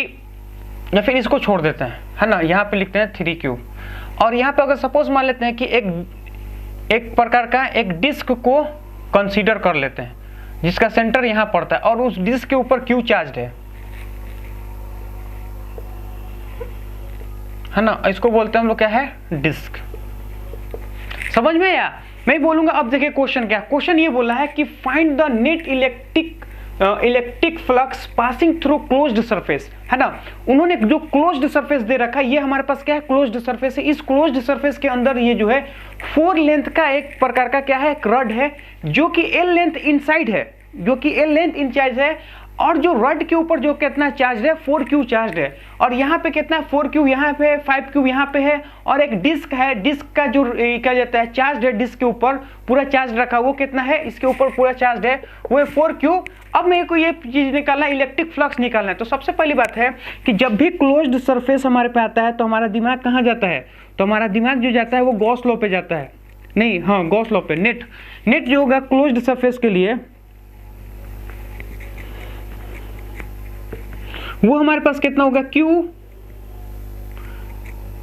या फिर इसको छोड़ देते हैं, है ना, यहाँ पे लिखते हैं 3Q, और यहाँ पे अगर सपोज मान लेते हैं कि एक प्रकार का एक डिस्क को कंसीडर कर लेते हैं, जिसका सेंटर यहां पड़ता है, और उस डिस्क के ऊपर क्यू चार्ज है ना, इसको बोलते हैं हम लोग क्या है, डिस्क। समझ में आया? मैं बोलूंगा अब देखिए क्वेश्चन क्या, क्वेश्चन ये बोला है कि find the net electric flux passing through closed surface, है ना। उन्होंने जो क्लोज्ड सरफेस दे रखा है, ये हमारे पास क्या है, क्लोज्ड सरफेस है। इस क्लोज्ड सरफेस के अंदर ये जो है 4 लेंथ का एक प्रकार का क्या है, एक रड है, जो कि L लेंथ इनसाइड है, जो कि L लेंथ इंचार्ज है, और जो रड के ऊपर जो कितना चार्ज है, 4Q चार्ज है, और यहाँ पे कितना है, 4Q यहाँ पे है, 5Q यहाँ पे है, और एक डिस्क है, डिस्क का जो क्या जाता है चार्ज है, डिस्क के ऊपर पूरा चार्ज रखा, वो कितना है, इसके ऊपर पूरा चार्ज है, वो है 4Q। अब मेरे को ये चीज निकालना है, इलेक्ट्रिक फ्लक्स निकालना है। तो सबसे पहली बात है कि जब भी क्लोज्ड सरफेस हमारे पे आता है तो हमारा दिमाग कहाँ जाता है, तो हमारा दिमाग जो जाता है वो गॉस लॉ पे जाता है, नहीं हाँ गॉस लॉ पे। नेट जो होगा क्लोज्ड सरफेस के लिए, वो हमारे पास कितना होगा, Q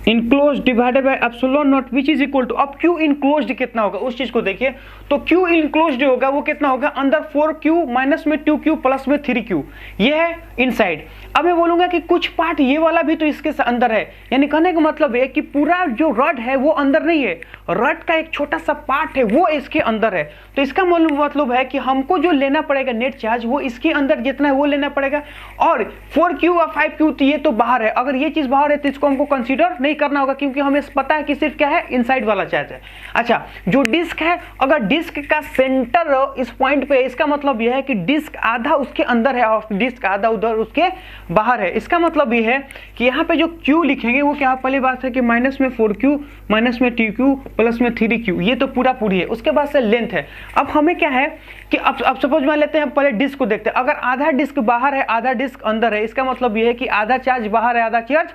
enclosed divided by epsilon naught which is equal to, अब Q इनक्लोज्ड कितना होगा उस चीज को देखिए, तो Q इनक्लोज्ड होगा वो कितना होगा, अंदर 4Q माइनस में 2Q प्लस में 3Q, ये है इनसाइड। अब मैं बोलूंगा कि कुछ पार्ट ये वाला भी तो इसके अंदर है, यानी कहने का मतलब है कि पूरा जो रड है वो अंदर नहीं है, रड का एक छोटा सा पार्ट है वो इसके अंदर है। तो इसका मतलब है कि हमको जो लेना पड़ेगा नेट चार्ज, वो इसके अंदर जितना है वो लेना पड़ेगा, और 4Q और 5Q तो ये तो बाहर है। अगर ये चीज बाहर है तो इसको हमको कंसीडर नहीं करना होगा, क्योंकि हमें पता है कि सिर्फ क्या है, इनसाइड वाला चार्ज है। अच्छा, जो डिस्क है, अगर डिस्क का सेंटर इस पॉइंट पे है, इसका मतलब यह है कि डिस्क आधा उसके अंदर है और डिस्क आधा उधर उसके बाहर है। इसका मतलब यह है कि यहाँ पे जो Q लिखेंगे वो क्या, पहली बात है कि माइनस में 4Q माइनस में 2Q प्लस में 3Q, ये तो पूरा पूरी है। उसके बाद से लेंथ है। अब हमें क्या है कि अब सपोज मान लेते हैं, पहले डिस्क को देखते हैं। अगर आधा डिस्क बाहर है आधा डिस्क अंदर है, इसका मतलब यह है कि आधा चार्ज बाहर है आधा चार्ज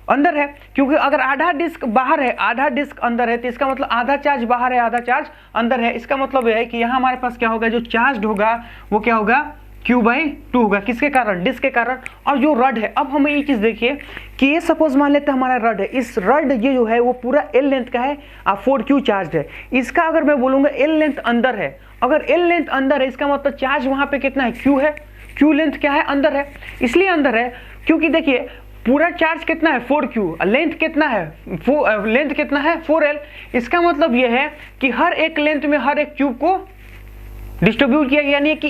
अंदर है, क्योंकि अगर आधा डिस्क बाहर है आधा डिस्क अंदर है, तो इसका मतलब आधा चार्ज बाहर है आधा चार्ज अंदर है। इसका मतलब यह है कि यहाँ हमारे पास क्या होगा, जो चार्ज होगा वो क्या होगा, Q/2 होगा, किसके कारण, डिस्क के कारण। और जो रड है, अब हमें ये चीज देखिए कि ये सपोज मान लेते हैं हमारा रड है, इस रड ये जो है वो पूरा L लेंथ का है और 4Q चार्ज है। इसका अगर मैं बोलूंगा L लेंथ अंदर है, अगर L लेंथ अंदर है इसका मतलब चार्ज वहां पे कितना है, Q है, Q लेंथ क्या है, अंदर है। इसलिए अंदर है क्योंकि देखिए पूरा चार्ज कितना है 4Q, लेंथ कितना है, लेंथ कितना है 4L। इसका मतलब यह है कि हर एक लेंथ में हर एक क्यूब को डिस्ट्रीब्यूट किया, यानी कि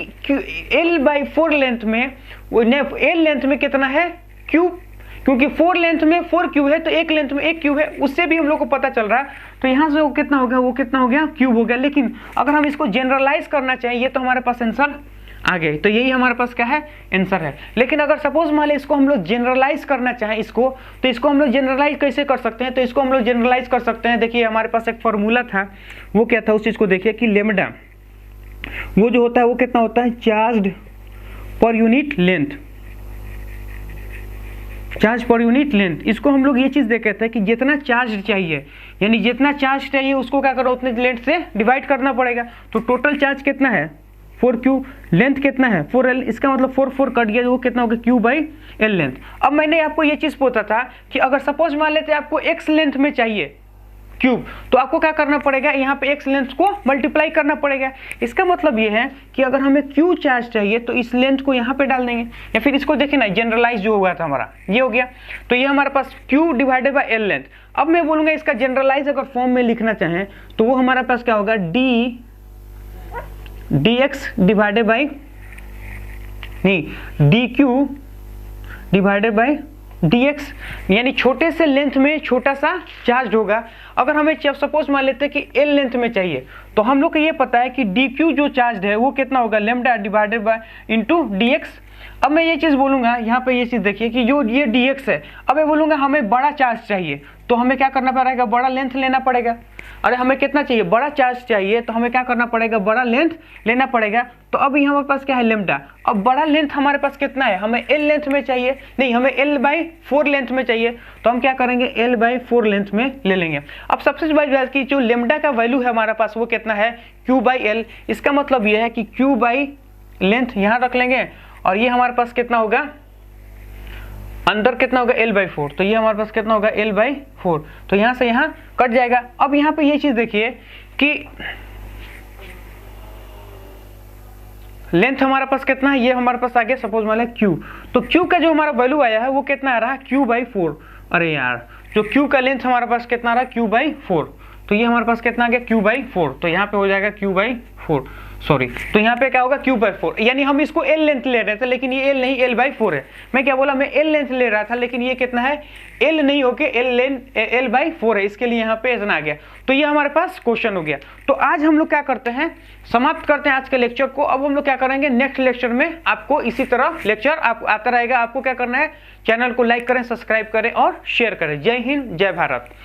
L/4 लेंथ में, L लेंथ में कितना है क्यूब, क्योंकि 4 लेंथ में 4Q है तो एक लेंथ में एक क्यूब है, उससे भी हम लोग को पता चल रहा है। तो यहाँ से वो कितना हो गया, वो कितना हो गया, क्यूब हो गया। लेकिन अगर हम इसको जनरलाइज करना चाहें, ये तो हमारे पास आंसर आ गए, तो यही हमारे पास क्या है, आंसर है। लेकिन अगर सपोज मान लें इसको हम लोग जनरलाइज करना चाहें इसको, तो इसको हम लोग जनरलाइज कैसे कर सकते हैं, तो इसको हम लोग जनरलाइज कर सकते हैं। देखिए हमारे पास एक फॉर्मूला था, वो क्या था, उस चीज को देखिए कि लेमडा वो जो होता है वो कितना होता है, charge per unit length, charge per unit length. इसको हम लोग ये चीज देखे थे कि जितना चार्ज चाहिए, यानी जितना चार्ज चाहिए उसको क्या करो, उतने लेंथ से डिवाइड करना पड़ेगा। तो टोटल चार्ज कितना है 4Q, लेंथ कितना है 4L, इसका मतलब 4 कट गया, वो कितना हो गया Q/L लेंथ। अब मैंने आपको ये चीज पूछा था कि अगर सपोज मान लेते आपको X लेंथ में चाहिए क्यूब, तो आपको क्या करना पड़ेगा, यहाँ पे X लेंथ को मल्टीप्लाई करना पड़ेगा। इसका मतलब ये है कि अगर हमें Q चार्ज चाहिए तो इस लेंथ को यहाँ पे डाल देंगे, या फिर इसको देखिए ना, जनरलाइज जो हुआ था हमारा ये हो गया, तो ये हमारे पास Q/L लेंथ। अब मैं बोलूंगा इसका जनरलाइज अगर फॉर्म में लिखना चाहें तो वो हमारे पास क्या होगा, dx डिवाइडेड बाई, नहीं dq डिवाइडेड बाई dx, यानी छोटे से लेंथ में छोटा सा चार्ज होगा। अगर हमें सपोज मान लेते हैं कि L लेंथ में चाहिए, तो हम लोग को ये पता है कि dq जो चार्ज है वो कितना होगा, lambda divided by into dx। अब मैं ये चीज बोलूंगा, यहाँ पे ये चीज देखिए कि जो ये dx है, अब मैं बोलूंगा हमें बड़ा चार्ज चाहिए, तो हमें क्या करना पड़ेगा, बड़ा लेंथ लेना पड़ेगा। अरे हमें कितना चाहिए, बड़ा चार्ज चाहिए, तो हमें क्या करना पड़ेगा, बड़ा लेंथ लेना पड़ेगा। तो अब यहाँ हमारे पास क्या है, लेमडा। अब बड़ा लेंथ हमारे पास कितना है, हमें L लेंथ में चाहिए, नहीं हमें L/4 लेंथ में चाहिए, तो हम क्या करेंगे, L/4 लेंथ में ले लेंगे। अब सबसे बड़ी बात की जो लेमडा का वैल्यू है हमारे पास वो कितना है, Q/L। इसका मतलब यह है कि Q/लेंथ यहाँ रख लेंगे, और ये हमारे पास कितना होगा, अंदर कितना होगा L/4, तो ये हमारे पास कितना होगा L/4, तो यहां से यहां कट जाएगा। अब यहां पे ये चीज देखिए कि लेंथ हमारे पास कितना है, ये हमारे पास आ गया सपोज मान लें क्यू, तो क्यू का जो हमारा वैल्यू आया है वो कितना आ रहा है, q/4। अरे यार जो क्यू का लेंथ हमारे पास कितना आ रहा है, q/4, तो ये हमारे पास कितना आ गया q/4, तो यहाँ पे हो जाएगा q/4, सॉरी, तो यहाँ पे क्या होगा q/4, यानी हम इसको l लेंथ ले रहे थे लेकिन ये l नहीं l/4 है। मैं क्या बोला, मैं l लेंथ ले रहा था लेकिन ये कितना है, l नहीं होके l/4 है, इसके लिए यहाँ पे इतना आ गया। तो ये हमारे पास क्वेश्चन हो गया। तो आज हम लोग क्या करते हैं, समाप्त करते हैं आज के लेक्चर को। अब हम लोग क्या करेंगे, नेक्स्ट लेक्चर में आपको इसी तरह लेक्चर आता रहेगा। आपको क्या करना है, चैनल को लाइक करें, सब्सक्राइब करें और शेयर करें। जय हिंद, जय भारत।